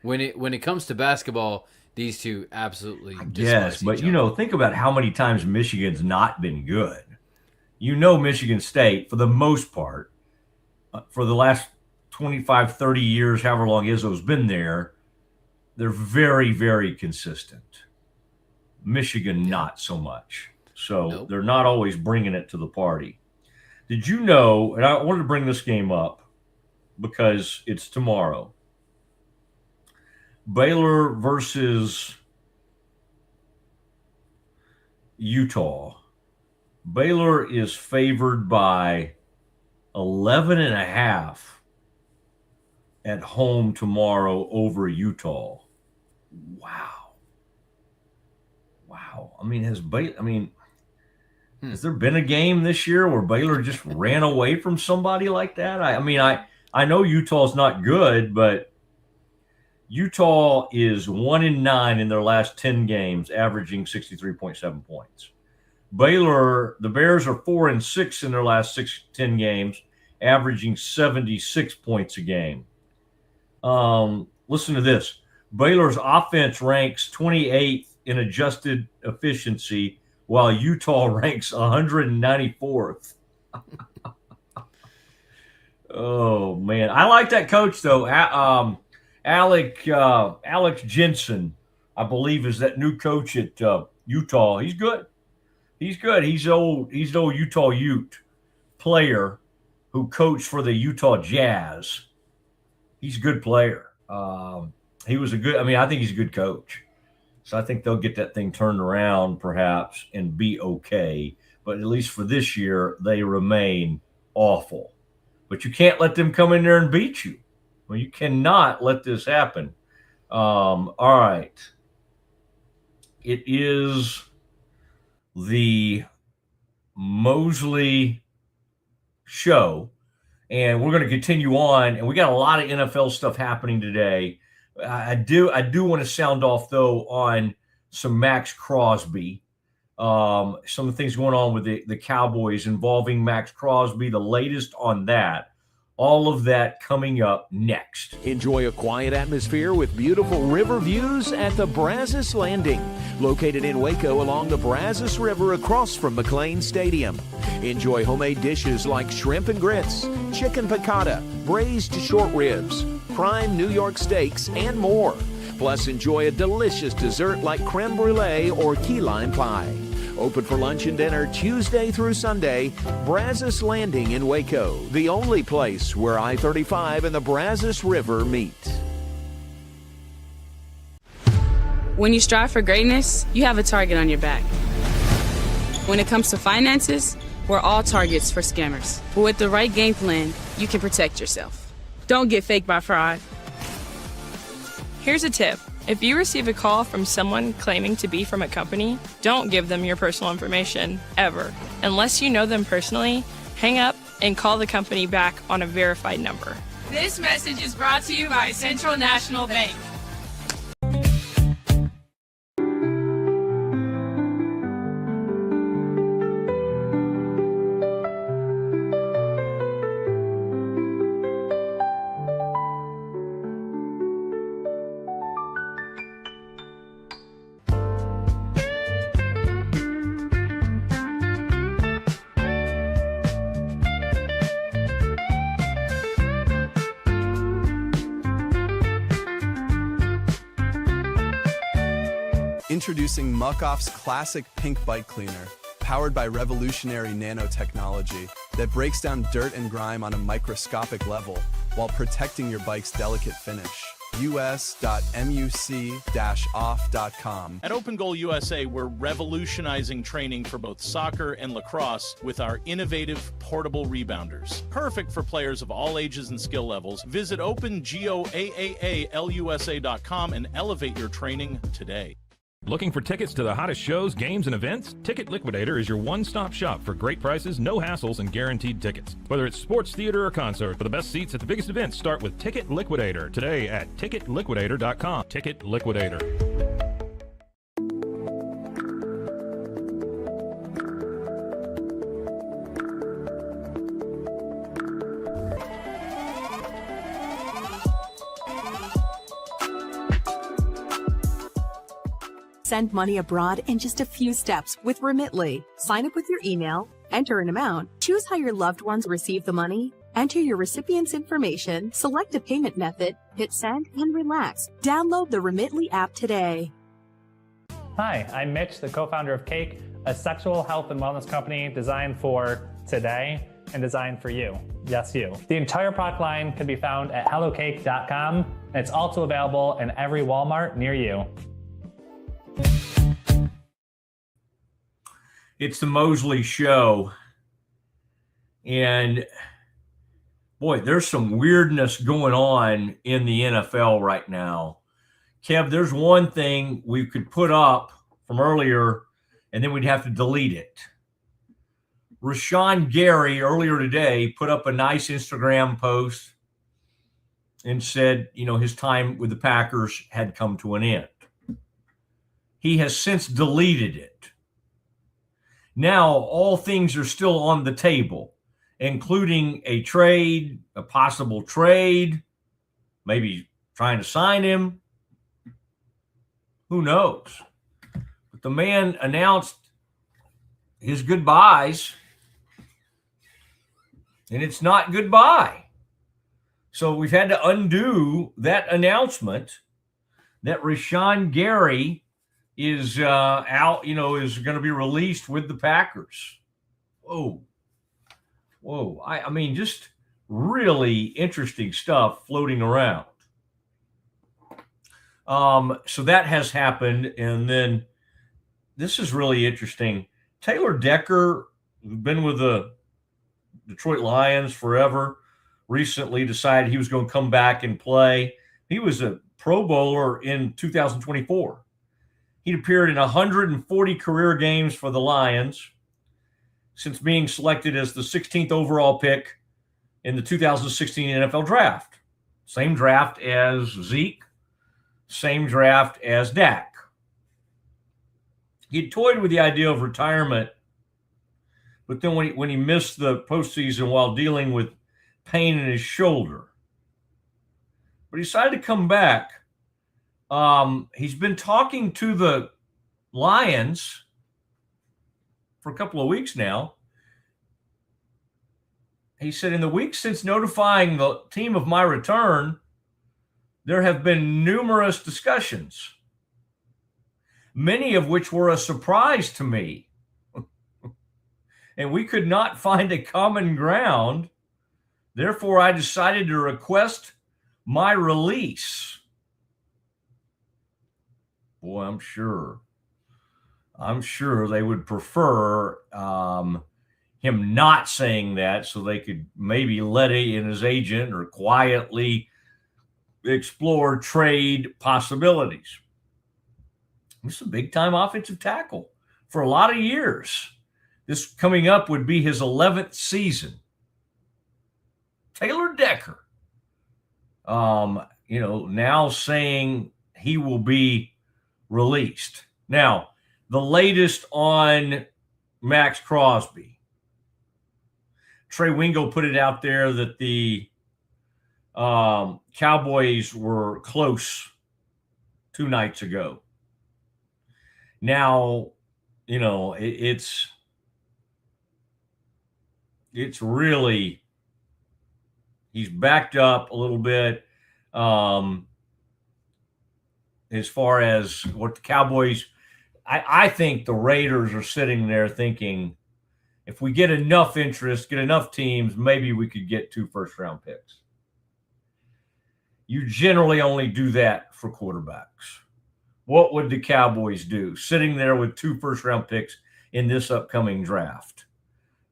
When it comes to basketball, these two absolutely Yes, but think about how many times Michigan's not been good. Michigan State, for the most part, for the last 25, 30 years, however long Izzo's been there, they're very, very consistent. Michigan, not so much. So they're not always bringing it to the party. Did you know, and I wanted to bring this game up because it's tomorrow, Baylor versus Utah. Baylor is favored by 11.5 at home tomorrow over Utah. Wow. Has there been a game this year where Baylor just ran away from somebody like that? I know Utah's not good, but Utah is 1-9 in their last 10 games, averaging 63.7 points. Baylor, the Bears are 4-6 in their last 10 games, averaging 76 points a game. Listen to this. Baylor's offense ranks 28th in adjusted efficiency, while Utah ranks 194th. Oh, man. I like that coach, though. Alex Jensen, I believe, is that new coach at Utah. He's good. He's an old Utah Ute player who coached for the Utah Jazz. He's a good player. I think he's a good coach. So I think they'll get that thing turned around perhaps and be okay. But at least for this year, they remain awful. But you can't let them come in there and beat you. Well, you cannot let this happen. All right. It is the Mosley Show, and we're going to continue on. And we got a lot of NFL stuff happening today. I do want to sound off, though, on some Max Crosby. Some of the things going on with the Cowboys involving Max Crosby, the latest on that. All of that coming up next. Enjoy a quiet atmosphere with beautiful river views at the Brazos Landing, located in Waco along the Brazos River across from McLean Stadium. Enjoy homemade dishes like shrimp and grits, chicken piccata, braised short ribs, prime New York steaks, and more. Plus, enjoy a delicious dessert like creme brulee or key lime pie. Open for lunch and dinner Tuesday through Sunday. Brazos Landing in Waco, the only place where I-35 and the Brazos River meet. When you strive for greatness, you have a target on your back. When it comes to finances, we're all targets for scammers. But with the right game plan, you can protect yourself. Don't get faked by fraud. Here's a tip. If you receive a call from someone claiming to be from a company, don't give them your personal information, ever. Unless you know them personally, hang up and call the company back on a verified number. This message is brought to you by Central National Bank. Introducing Muck-Off's classic pink bike cleaner, powered by revolutionary nanotechnology that breaks down dirt and grime on a microscopic level while protecting your bike's delicate finish. us.muc-off.com. At Open Goal USA, we're revolutionizing training for both soccer and lacrosse with our innovative portable rebounders. Perfect for players of all ages and skill levels. Visit OpenGoAAALusa.com and elevate your training today. Looking for tickets to the hottest shows, games, and events? Ticket Liquidator is your one-stop shop for great prices, no hassles, and guaranteed tickets. Whether it's sports, theater, or concert, for the best seats at the biggest events, start with Ticket Liquidator today at ticketliquidator.com. Ticket Liquidator. Send money abroad in just a few steps with Remitly. Sign up with your email, enter an amount, choose how your loved ones receive the money, enter your recipient's information, select a payment method, hit send, and relax. Download the Remitly app today. Hi, I'm Mitch, the co-founder of Cake, a sexual health and wellness company designed for today and designed for you. Yes, you. The entire product line can be found at hellocake.com, and it's also available in every Walmart near you. It's the Mosley Show. And boy, there's some weirdness going on in the NFL right now. Kev, there's one thing we could put up from earlier, and then we'd have to delete it. Rashawn Gary earlier today put up a nice Instagram post and said, his time with the Packers had come to an end. He has since deleted it. Now, all things are still on the table, including a trade, a possible trade, maybe trying to sign him. Who knows? But the man announced his goodbyes, and it's not goodbye. So we've had to undo that announcement that Rashawn Gary is out, is going to be released with the Packers. Whoa. I mean, just really interesting stuff floating around. So that has happened. And then this is really interesting. Taylor Decker, who's been with the Detroit Lions forever, recently decided he was going to come back and play. He was a Pro Bowler in 2024. He'd appeared in 140 career games for the Lions since being selected as the 16th overall pick in the 2016 NFL draft. Same draft as Zeke, same draft as Dak. He toyed with the idea of retirement, but then when he missed the postseason while dealing with pain in his shoulder, but he decided to come back. He's been talking to the Lions for a couple of weeks now. He said, in the weeks since notifying the team of my return, there have been numerous discussions, many of which were a surprise to me. And we could not find a common ground. Therefore, I decided to request my release. Boy, I'm sure they would prefer him not saying that so they could maybe let in his agent or quietly explore trade possibilities. He's a big-time offensive tackle for a lot of years. This coming up would be his 11th season. Taylor Decker, now saying he will be released. Now, the latest on Max Crosby. Trey Wingo put it out there that the Cowboys were close 2 nights ago. Now, it's really, he's backed up a little bit as far as what the Cowboys, I think the Raiders are sitting there thinking, if we get enough interest, get enough teams, maybe we could get 2 first-round picks. You generally only do that for quarterbacks. What would the Cowboys do sitting there with 2 first-round picks in this upcoming draft?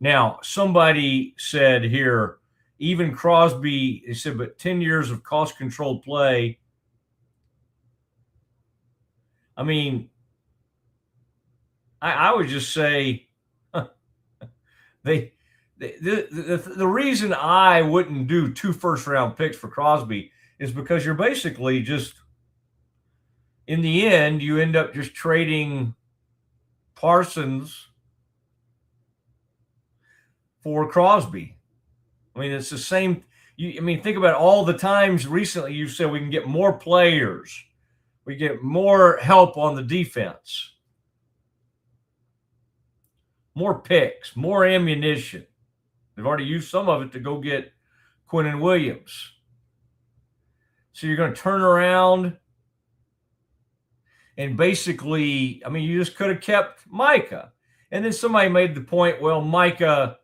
Now, somebody said here, even Crosby, he said, but 10 years of cost-controlled play. I mean, I would just say the reason I wouldn't do 2 first-round picks for Crosby is because you're basically just, in the end, you end up just trading Parsons for Crosby. I mean, it's the same. Think about all the times recently you've said we can get more players We get more help on the defense. More picks, more ammunition. They've already used some of it to go get Quinnen Williams. So you're going to turn around and basically, I mean, you just could have kept Micah. And then somebody made the point, well, Micah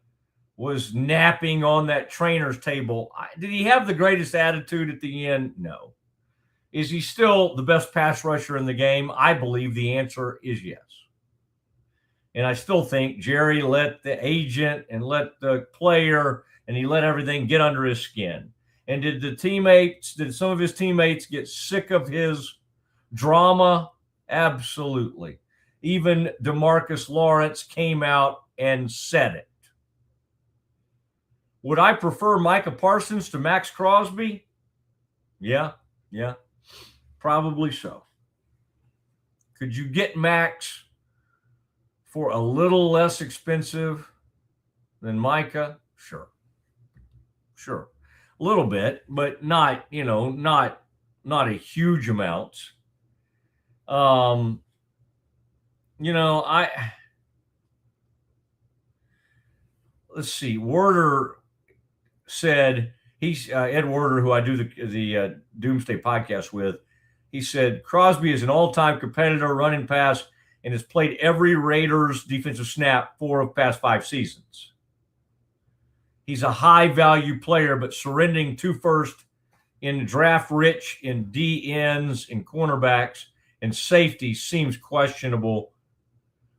was napping on that trainer's table. Did he have the greatest attitude at the end? No. Is he still the best pass rusher in the game? I believe the answer is yes. And I still think Jerry let the agent and let the player and he let everything get under his skin. And did some of his teammates get sick of his drama? Absolutely. Even DeMarcus Lawrence came out and said it. Would I prefer Micah Parsons to Max Crosby? Yeah, probably so. Could you get Max for a little less expensive than Micah? Sure. A little bit, but not a huge amount. Let's see. Werder said, Ed Werder, who I do the Doomsday podcast with, he said, Crosby is an all-time competitor, running pass, and has played every Raiders defensive snap 4 of the past 5 seasons. He's a high-value player, but surrendering 2 firsts in draft-rich in DNs and cornerbacks and safety seems questionable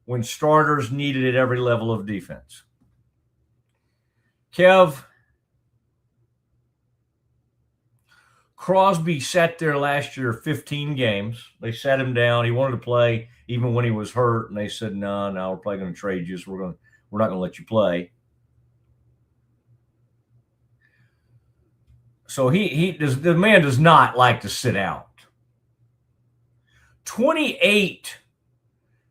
when starters needed at every level of defense. Kev, Crosby sat there last year 15 games. They sat him down. He wanted to play even when he was hurt, and they said, no, we're probably going to trade you, so we're not going to let you play. So the man does not like to sit out. 28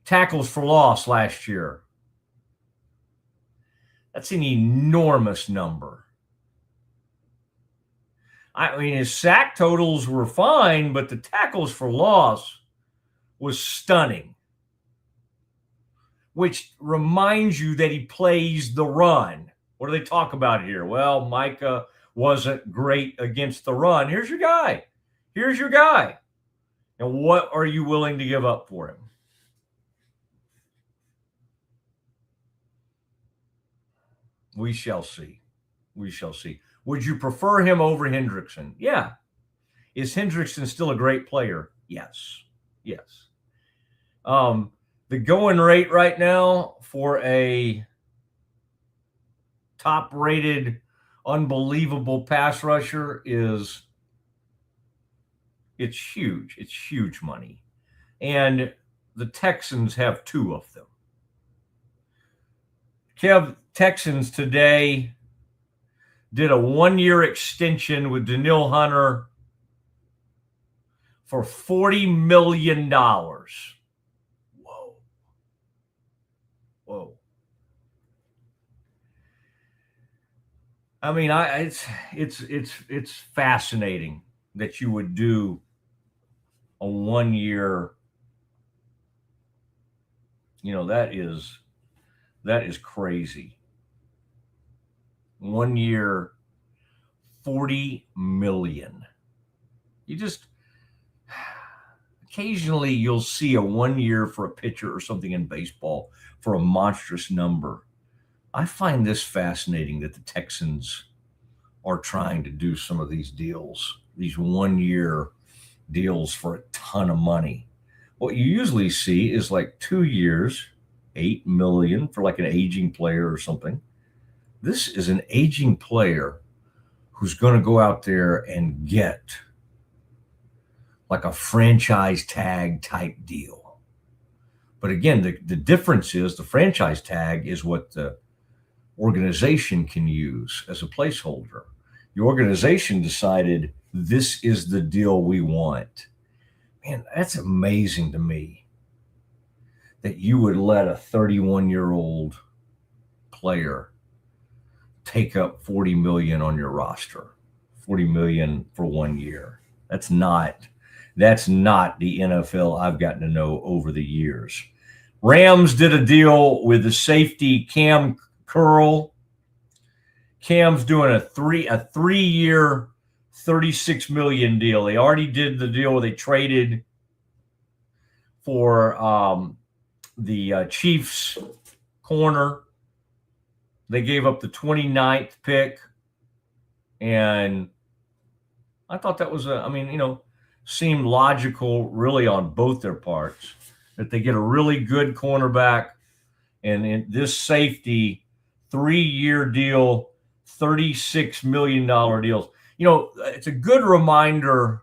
tackles for loss last year. That's an enormous number. I mean, his sack totals were fine, but the tackles for loss was stunning, which reminds you that he plays the run. What do they talk about here? Well, Micah wasn't great against the run. Here's your guy. And what are you willing to give up for him? We shall see. Would you prefer him over Hendrickson? Yeah. Is Hendrickson still a great player? Yes. The going rate right now for a top-rated, unbelievable pass rusher is it's huge. It's huge money. And the Texans have 2 of them. Kev, Texans today did a 1-year extension with Daniil Hunter for $40 million. Whoa. I mean, it's fascinating that you would do a 1-year. That is crazy. 1 year, $40 million. Occasionally you'll see a 1 year for a pitcher or something in baseball for a monstrous number. I find this fascinating that the Texans are trying to do some of these deals, these 1 year deals for a ton of money. What you usually see is like 2 years, $8 million for like an aging player or something. This is an aging player who's going to go out there and get like a franchise tag type deal. But again, the difference is the franchise tag is what the organization can use as a placeholder. The organization decided this is the deal we want. Man, that's amazing to me that you would let a 31-year-old player take up $40 million on your roster, $40 million for 1 year. That's not That's not the NFL I've gotten to know over the years. Rams did a deal with the safety Cam Curl. Cam's doing a three-year, $36 million deal. They already did the deal where they traded for the Chiefs corner. They gave up the 29th pick. And I thought that was, seemed logical really on both their parts, that they get a really good cornerback. And in this safety, 3-year deal, $36 million deals. It's a good reminder,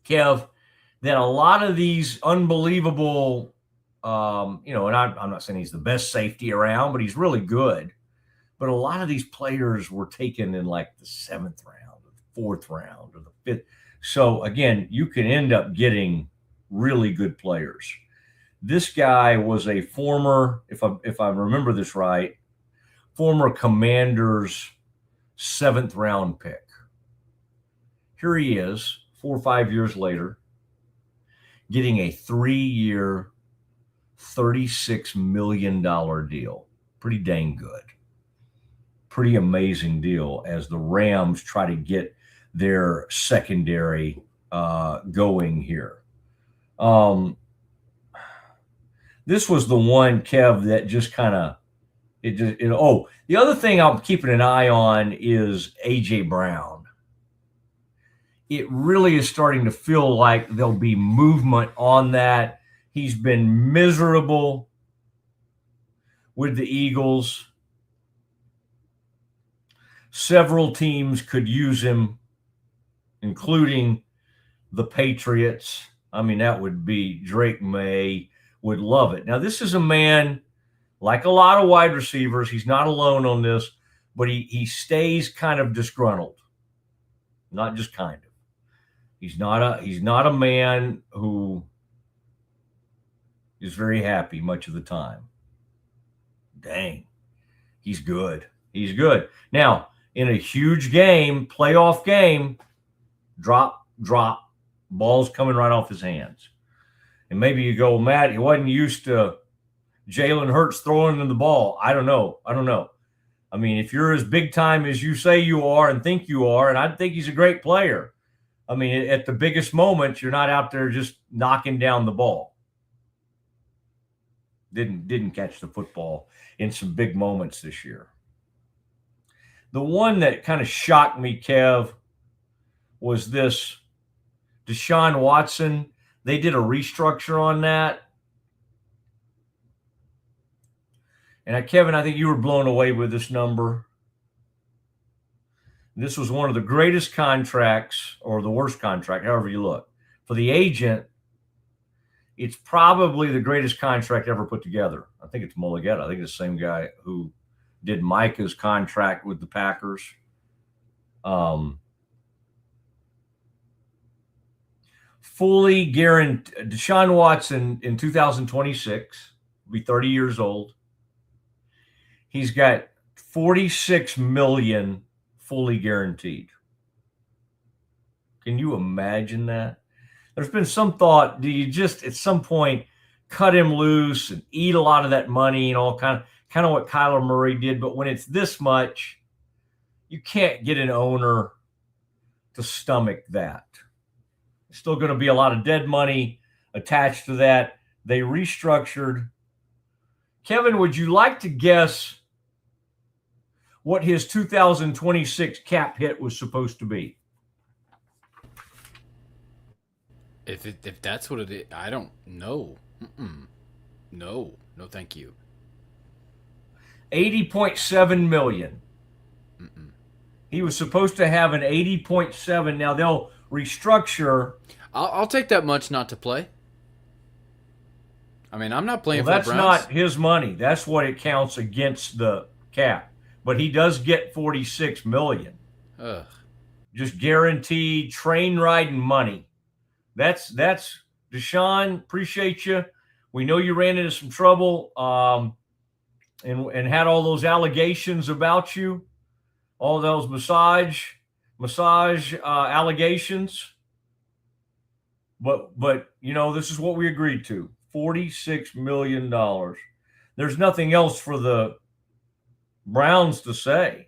Kev, that a lot of these unbelievable, and I'm not saying he's the best safety around, but he's really good. But a lot of these players were taken in like the 7th round, or the 4th round, or the 5th. So again, you can end up getting really good players. This guy was a former, if I remember this right, former Commanders 7th round pick. Here he is, 4 or 5 years later, getting a 3-year, $36 million deal. Pretty dang good. Pretty amazing deal as the Rams try to get their secondary going here. This was the one, Kev, that just kind of the other thing I'm keeping an eye on is A.J. Brown. It really is starting to feel like there'll be movement on that. He's been miserable with the Eagles. Several teams could use him, including the Patriots. That would be Drake May would love it. Now, this is a man, like a lot of wide receivers, he's not alone on this, but he stays kind of disgruntled. Not just kind of. He's not a man who is very happy much of the time. Dang. He's good. He's good. Now, in a huge game, playoff game, drop, ball's coming right off his hands. And maybe you go, Matt, he wasn't used to Jalen Hurts throwing him the ball. I don't know. If you're as big time as you say you are and think you are, and I think he's a great player, at the biggest moments, you're not out there just knocking down the ball. Didn't catch the football in some big moments this year. The one that kind of shocked me, Kev, was this Deshaun Watson. They did a restructure on that. And Kevin, I think you were blown away with this number. This was one of the greatest contracts, or the worst contract, however you look. For the agent, it's probably the greatest contract ever put together. I think it's Mulligetta. I think it's the same guy who did Micah's contract with the Packers. Fully guaranteed. Deshaun Watson in 2026 will be 30 years old. He's got $46 million fully guaranteed. Can you imagine that? There's been some thought, do you just at some point cut him loose and eat a lot of that money and all kind of what Kyler Murray did? But when it's this much, you can't get an owner to stomach that. There's still going to be a lot of dead money attached to that. They restructured. Kevin, would you like to guess what his 2026 cap hit was supposed to be? If that's what it is, I don't know. No, thank you. $80.7 million. He was supposed to have an 80.7. Now they'll restructure. I'll take that much not to play. I'm not playing for the Browns. That's not his money. That's what it counts against the cap. But he does get $46 million. Ugh. Just guaranteed train riding money. That's Deshaun. Appreciate you. We know you ran into some trouble and had all those allegations about you, all those massage allegations. But this is what we agreed to. $46 million. There's nothing else for the Browns to say.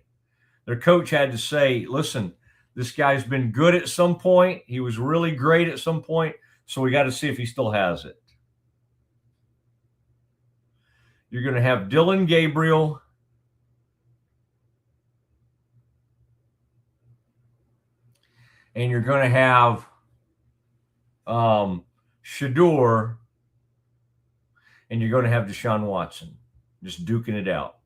Their coach had to say, listen, this guy's been good at some point. He was really great at some point. So we got to see if he still has it. You're going to have Dylan Gabriel. And you're going to have Shador. And you're going to have Deshaun Watson just duking it out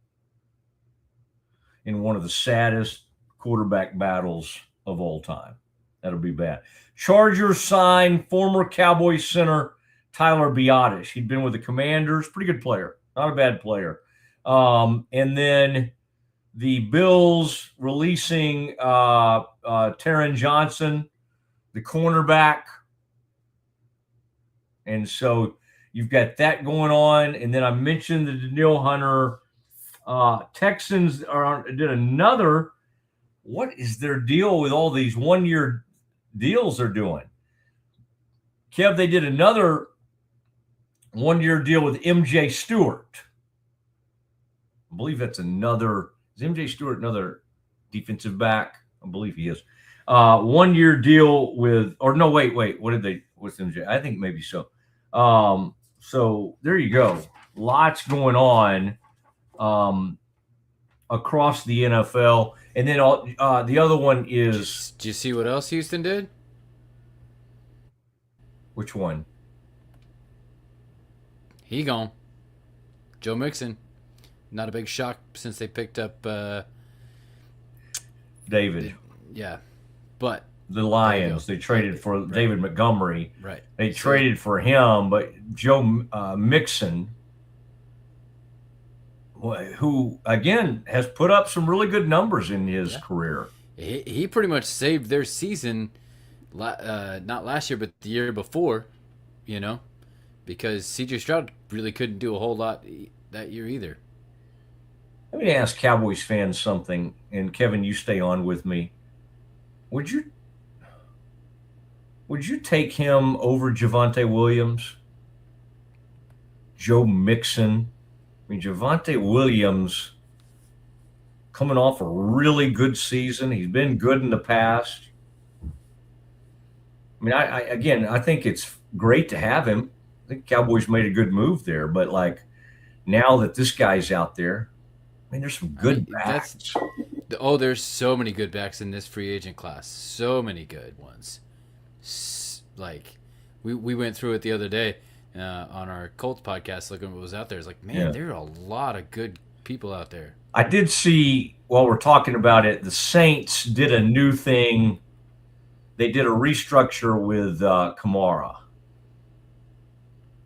in one of the saddest quarterback battles of all time. That'll be bad. Chargers signed former Cowboys center Tyler Biadasz. He'd been with the Commanders. Pretty good player. Not a bad player. And then the Bills releasing Taron Johnson, the cornerback. And so you've got that going on. And then I mentioned the Daniil Hunter. Texans did another. What is their deal with all these one-year deals they're doing? Kev, they did another one-year deal with MJ Stewart. I believe that's another. Is MJ Stewart another defensive back? I believe he is. 1 year deal with, or no, wait. What's MJ? I think maybe so. So there you go. Lots going on across the NFL. And then the other one is. Do you see what else Houston did? Which one? He gone. Joe Mixon. Not a big shock since they picked up David. Yeah. But the Lions, they traded for David Montgomery. Right. They traded for him, but Joe Mixon, who, again, has put up some really good numbers in his career. He pretty much saved their season, not last year, but the year before, because C.J. Stroud really couldn't do a whole lot that year either. Let me ask Cowboys fans something, and Kevin, you stay on with me. Would you take him over Javonte Williams? Joe Mixon? I mean, Javonte Williams coming off a really good season. He's been good in the past. I mean, I think it's great to have him. I think Cowboys made a good move there. But, now that this guy's out there, there's some good backs. There's so many good backs in this free agent class. So many good ones. We went through it the other day on our Colts podcast, looking at what was out there. It's there are a lot of good people out there. I did see, while we're talking about it, the Saints did a new thing. They did a restructure with Kamara.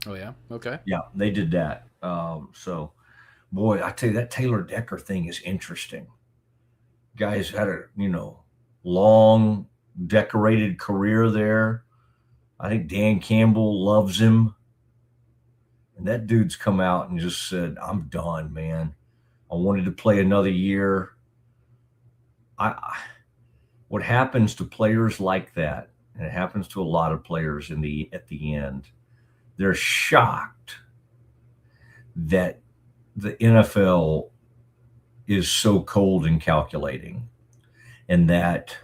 Oh, yeah? Okay. Yeah, they did that. So, boy, I tell you, that Taylor Decker thing is interesting. Guy's had a, long, decorated career there. I think Dan Campbell loves him. And that dude's come out and just said, I'm done, man. I wanted to play another year. What happens to players like that, and it happens to a lot of players at the end, they're shocked that the NFL is so cold and calculating, and that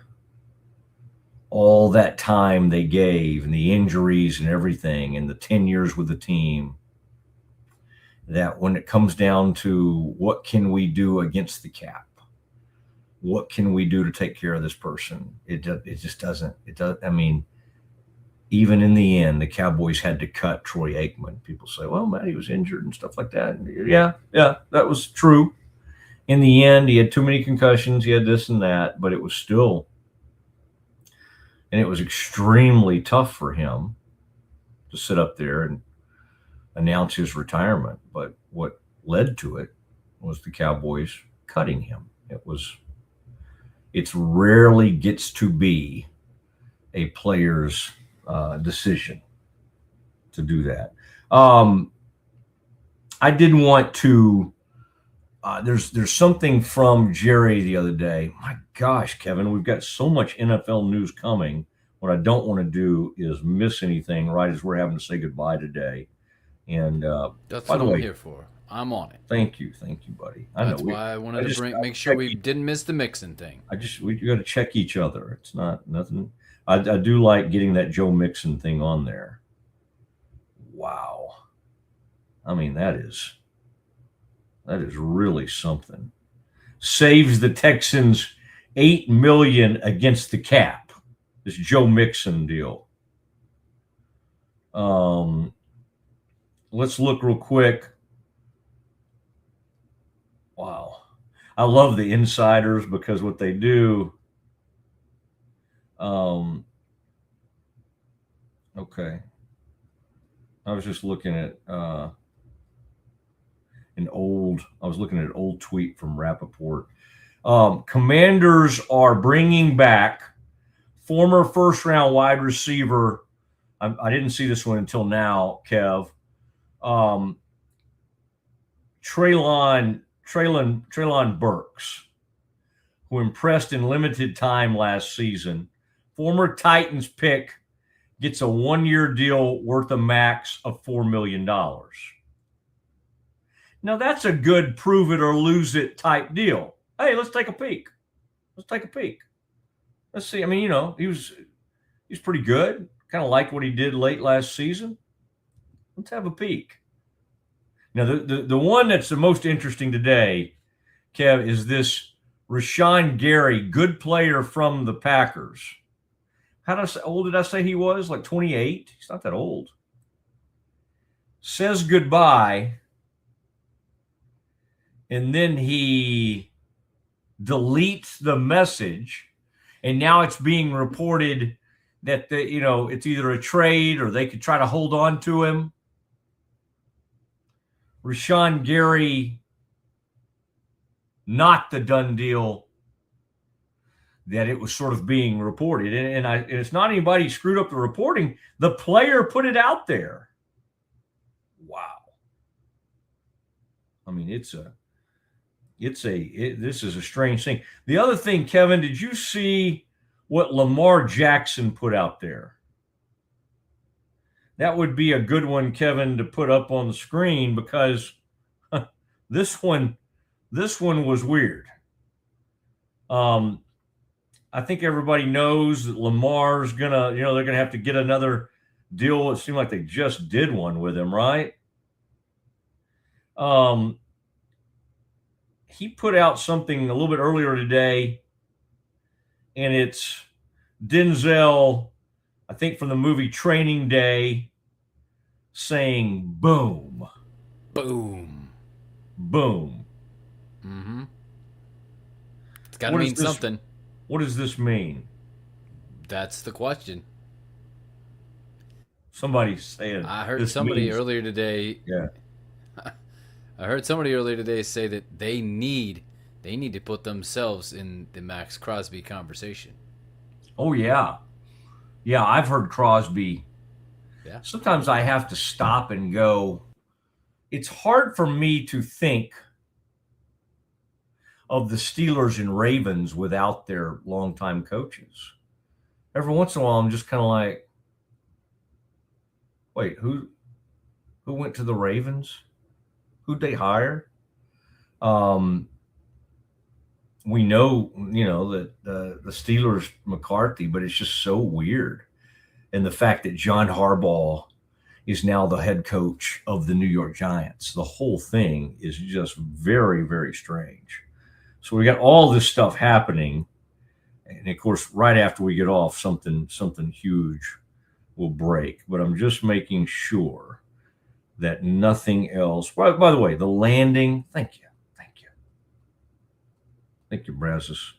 all that time they gave and the injuries and everything and the 10 years with the team, that when it comes down to what can we do against the cap, what can we do to take care of this person, it just doesn't. I mean, even in the end, the Cowboys had to cut Troy Aikman. People say, well, Matt, he was injured and stuff like that. And yeah, that was true. In the end, he had too many concussions. He had this and that, but it was still, and it was extremely tough for him to sit up there and announce his retirement. But what led to it was the Cowboys cutting him. It's rarely gets to be a player's decision to do that. I did want to. There's something from Jerry the other day. My gosh, Kevin, we've got so much NFL news coming. What I don't want to do is miss anything right as we're having to say goodbye today. And that's by what the I'm way, here for. I'm on it. Thank you, buddy. That's why I wanted to make sure we didn't miss the mixing thing. We got to check each other. It's not nothing. I do like getting that Joe Mixon thing on there. Wow, I mean that is really something. Saves the Texans $8 million against the cap. This Joe Mixon deal. Let's look real quick. Wow. I love the insiders because what they do. Okay. I was just looking at an old tweet from Rappaport. Commanders are bringing back former first-round wide receiver. I didn't see this one until now, Kev. Treylon Burks, who impressed in limited time last season. Former Titans pick gets a one-year deal worth a max of $4 million. Now, that's a good prove it or lose it type deal. Hey, let's take a peek. Let's see. I mean, he's pretty good. Kind of like what he did late last season. Let's have a peek. Now, the one that's the most interesting today, Kev, is this Rashawn Gary, good player from the Packers. How old did I say he was? Like 28? He's not that old. Says goodbye, and then he deletes the message, and now it's being reported that it's either a trade or they could try to hold on to him. Rashawn Gary, not the done deal that it was sort of being reported. And it's not anybody screwed up the reporting. The player put it out there. Wow. I mean, this is a strange thing. The other thing, Kevin, did you see what Lamar Jackson put out there? That would be a good one, Kevin, to put up on the screen because this one was weird. I think everybody knows that Lamar's they're gonna have to get another deal. It seemed like they just did one with him, right? He put out something a little bit earlier today, and it's Denzel, I think from the movie Training Day, saying boom. Boom. Boom. Mm-hmm. It's got to mean something. What does this mean? That's the question. Somebody's saying. I heard somebody earlier today. Yeah. I heard somebody earlier today say that they need to put themselves in the Max Crosby conversation. Oh yeah. Yeah, I've heard Crosby. Yeah. Sometimes I have to stop and go. It's hard for me to think of the Steelers and Ravens without their longtime coaches. Every once in a while, I'm just kind of like, wait, who went to the Ravens? Who'd they hire? We know, that the Steelers, McCarthy, but it's just so weird. And the fact that John Harbaugh is now the head coach of the New York Giants. The whole thing is just very, very strange. So we got all this stuff happening. And of course, right after we get off, something huge will break. But I'm just making sure that nothing else. By the way, the landing, thank you. Thank you, Brazos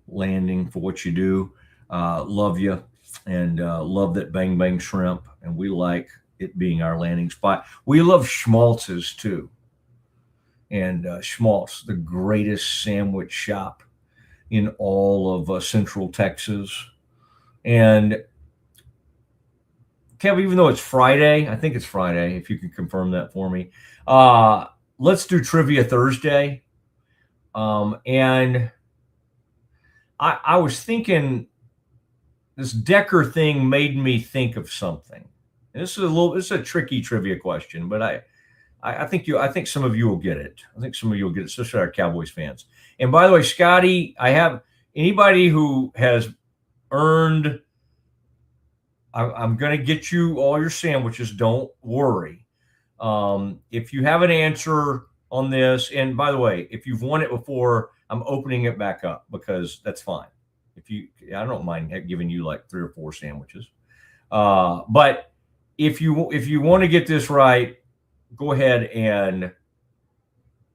Landing, for what you do. Love you, and love that Bang Bang Shrimp, and we like it being our landing spot. We love Schmaltz's too. And Schmaltz, the greatest sandwich shop in all of Central Texas. And Kev, even though it's Friday, I think it's Friday, if you can confirm that for me, let's do Trivia Thursday. And I was thinking this Decker thing made me think of something. And this is a tricky trivia question, but I think some of you will get it. I think some of you will get it, especially our Cowboys fans. And by the way, Scotty, I have anybody who has earned, I'm going to get you all your sandwiches. Don't worry. If you have an answer on this, and by the way, if you've won it before, I'm opening it back up because that's fine. I don't mind giving you like 3 or 4 sandwiches. But if you want to get this right, go ahead and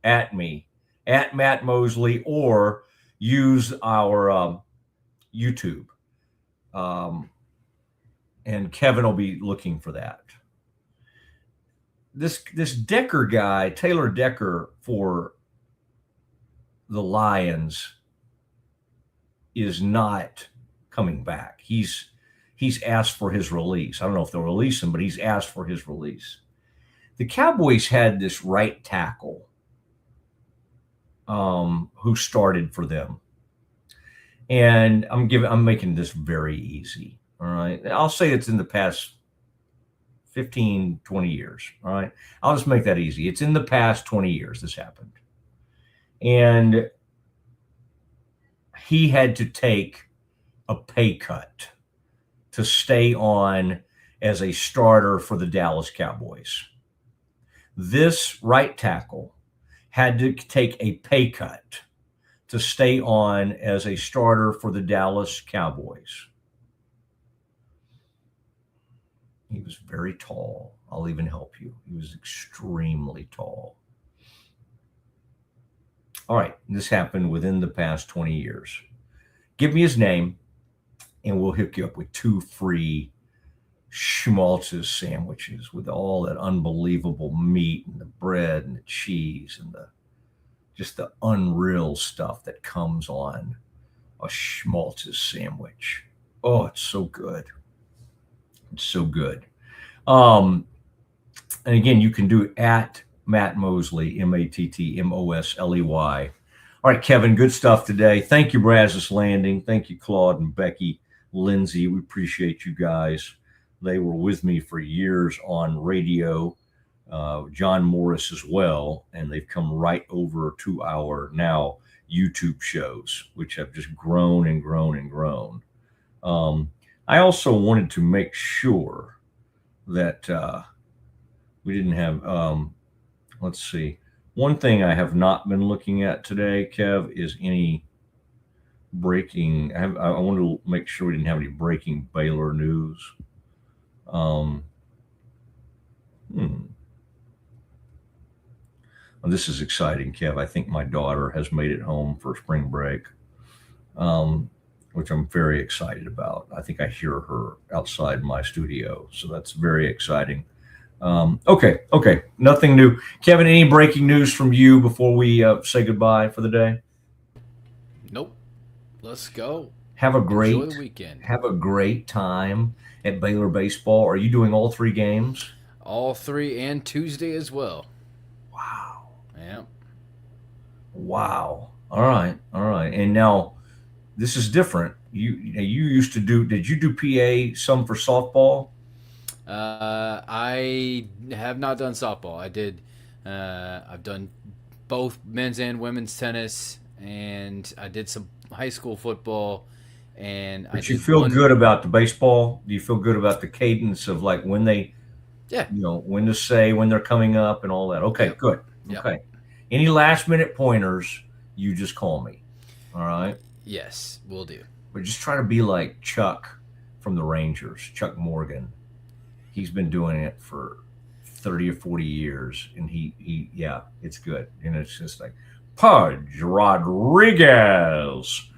at me, at Matt Mosley, or use our YouTube. And Kevin will be looking for that. This Decker guy, Taylor Decker for the Lions, is not coming back. He's asked for his release. I don't know if they'll release him, but he's asked for his release. The Cowboys had this right tackle who started for them. And I'm making this very easy. All right. I'll say it's in the past 15, 20 years. All right. I'll just make that easy. It's in the past 20 years this happened. And he had to take a pay cut to stay on as a starter for the Dallas Cowboys. This right tackle had to take a pay cut to stay on as a starter for the Dallas Cowboys. He was very tall. I'll even help you. He was extremely tall. All right, this happened within the past 20 years. Give me his name, and we'll hook you up with 2 free Schmaltz's sandwiches with all that unbelievable meat and the bread and the cheese and just the unreal stuff that comes on a Schmaltz's sandwich. Oh, it's so good. It's so good. And again, you can do it at Matt Mosley, MattMosley. All right, Kevin, good stuff today. Thank you, Brazos Landing. Thank you, Claude and Becky, Lindsay. We appreciate you guys. They were with me for years on radio, John Morris as well, and they've come right over to our now YouTube shows, which have just grown and grown and grown. I also wanted to make sure that we didn't have, let's see. One thing I have not been looking at today, Kev, is any breaking. I wanted to make sure we didn't have any breaking Baylor news. Well, this is exciting, Kev. I think my daughter has made it home for spring break, which I'm very excited about. I think I hear her outside my studio, so that's very exciting. Okay. Nothing new. Kevin, any breaking news from you before we say goodbye for the day? Nope. Let's go. Enjoy the weekend. Have a great time at Baylor baseball. Are you doing all 3 games? All 3 and Tuesday as well. Wow. Yeah. Wow. All right. And now this is different. You used to do. Did you do PA some for softball? I have not done softball. I did. I've done both men's and women's tennis, and I did some high school football. And but you feel good about the baseball? Do you feel good about the cadence of like when they, when to say when they're coming up and all that? Okay, good. Yep. Okay. Any last minute pointers? You just call me. All right. Yes, we'll do. But just try to be like Chuck from the Rangers, Chuck Morgan. He's been doing it for 30 or 40 years, and he it's good. And it's just like Pudge Rodriguez,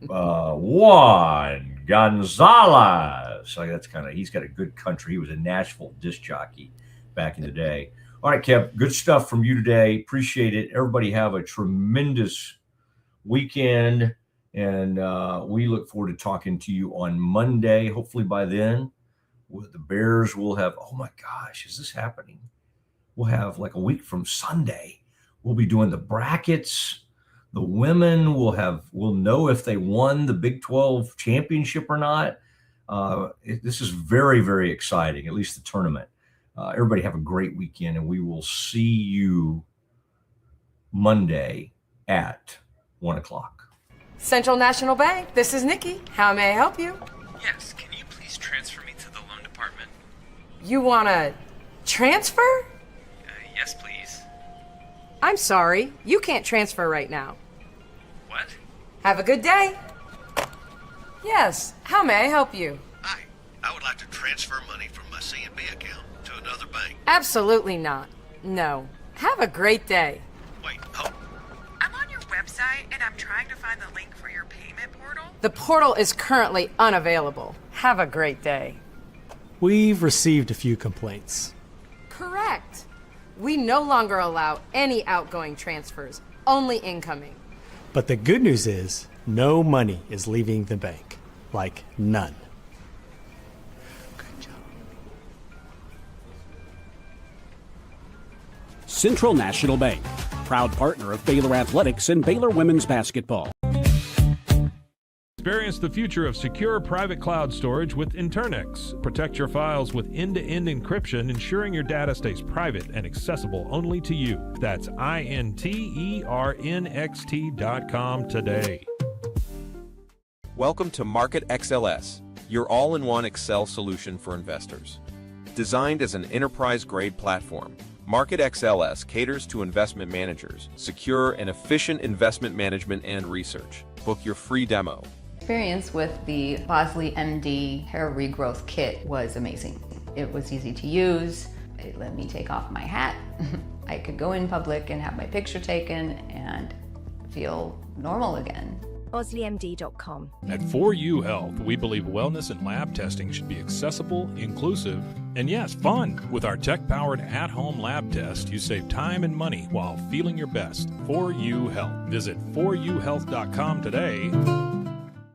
Juan Gonzalez. Like that's kind of, he's got a good country. He was a Nashville disc jockey back in the day. All right, Kev, good stuff from you today. Appreciate it. Everybody have a tremendous weekend, and we look forward to talking to you on Monday. Hopefully by then, the Bears will have, oh my gosh, is this happening? We'll have like a week from Sunday. We'll be doing the brackets. The women will know if they won the Big 12 championship or not. This is very, very exciting, at least the tournament. Everybody have a great weekend, and we will see you Monday at 1 o'clock. Central National Bank, this is Nikki. How may I help you? Yes, can you please transfer me to the loan department? You want to transfer? Yes, please. I'm sorry, you can't transfer right now. What? Have a good day. Yes, how may I help you? Hi, I would like to transfer money from my C&B account to another bank. Absolutely not. No. Have a great day. Wait, hold. I'm on your website and I'm trying to find the link for your payment portal. The portal is currently unavailable. Have a great day. We've received a few complaints. Correct. We no longer allow any outgoing transfers, only incoming. But the good news is, no money is leaving the bank. Like, none. Central National Bank, proud partner of Baylor Athletics and Baylor Women's Basketball. Experience the future of secure private cloud storage with Internix. Protect your files with end-to-end encryption, ensuring your data stays private and accessible only to you. That's internxt.com today. Welcome to Market XLS, your all-in-one Excel solution for investors. Designed as an enterprise-grade platform, Market XLS caters to investment managers, secure and efficient investment management and research. Book your free demo. Experience with the Mosley MD hair regrowth kit was amazing. It was easy to use. It let me take off my hat. I could go in public and have my picture taken and feel normal again. MosleyMD.com. At 4U Health, we believe wellness and lab testing should be accessible, inclusive, and yes, fun. With our tech-powered at-home lab test, you save time and money while feeling your best. 4U Health. Visit 4uhealth.com today.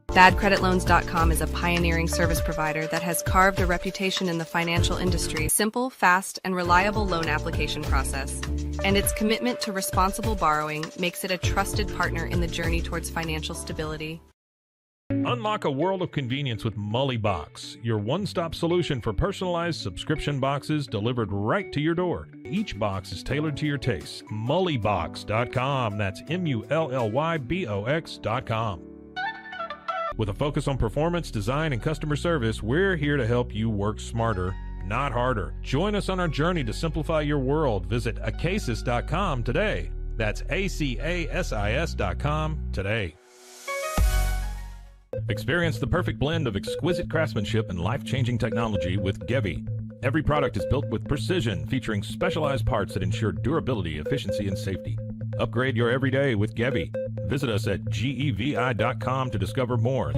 BadCreditLoans.com is a pioneering service provider that has carved a reputation in the financial industry. Simple, fast, and reliable loan application process. And its commitment to responsible borrowing makes it a trusted partner in the journey towards financial stability. Unlock a world of convenience with Mullybox, your one-stop solution for personalized subscription boxes delivered right to your door. Each box is tailored to your taste. Mullybox.com. That's MULLYBOX.com. With a focus on performance, design, and customer service, we're here to help you work smarter, not harder. Join us on our journey to simplify your world. Visit acasis.com today. That's ACASIS.com today. Experience the perfect blend of exquisite craftsmanship and life-changing technology with Gevi. Every product is built with precision, featuring specialized parts that ensure durability, efficiency, and safety. Upgrade your everyday with Gevi. Visit us at gevi.com to discover more.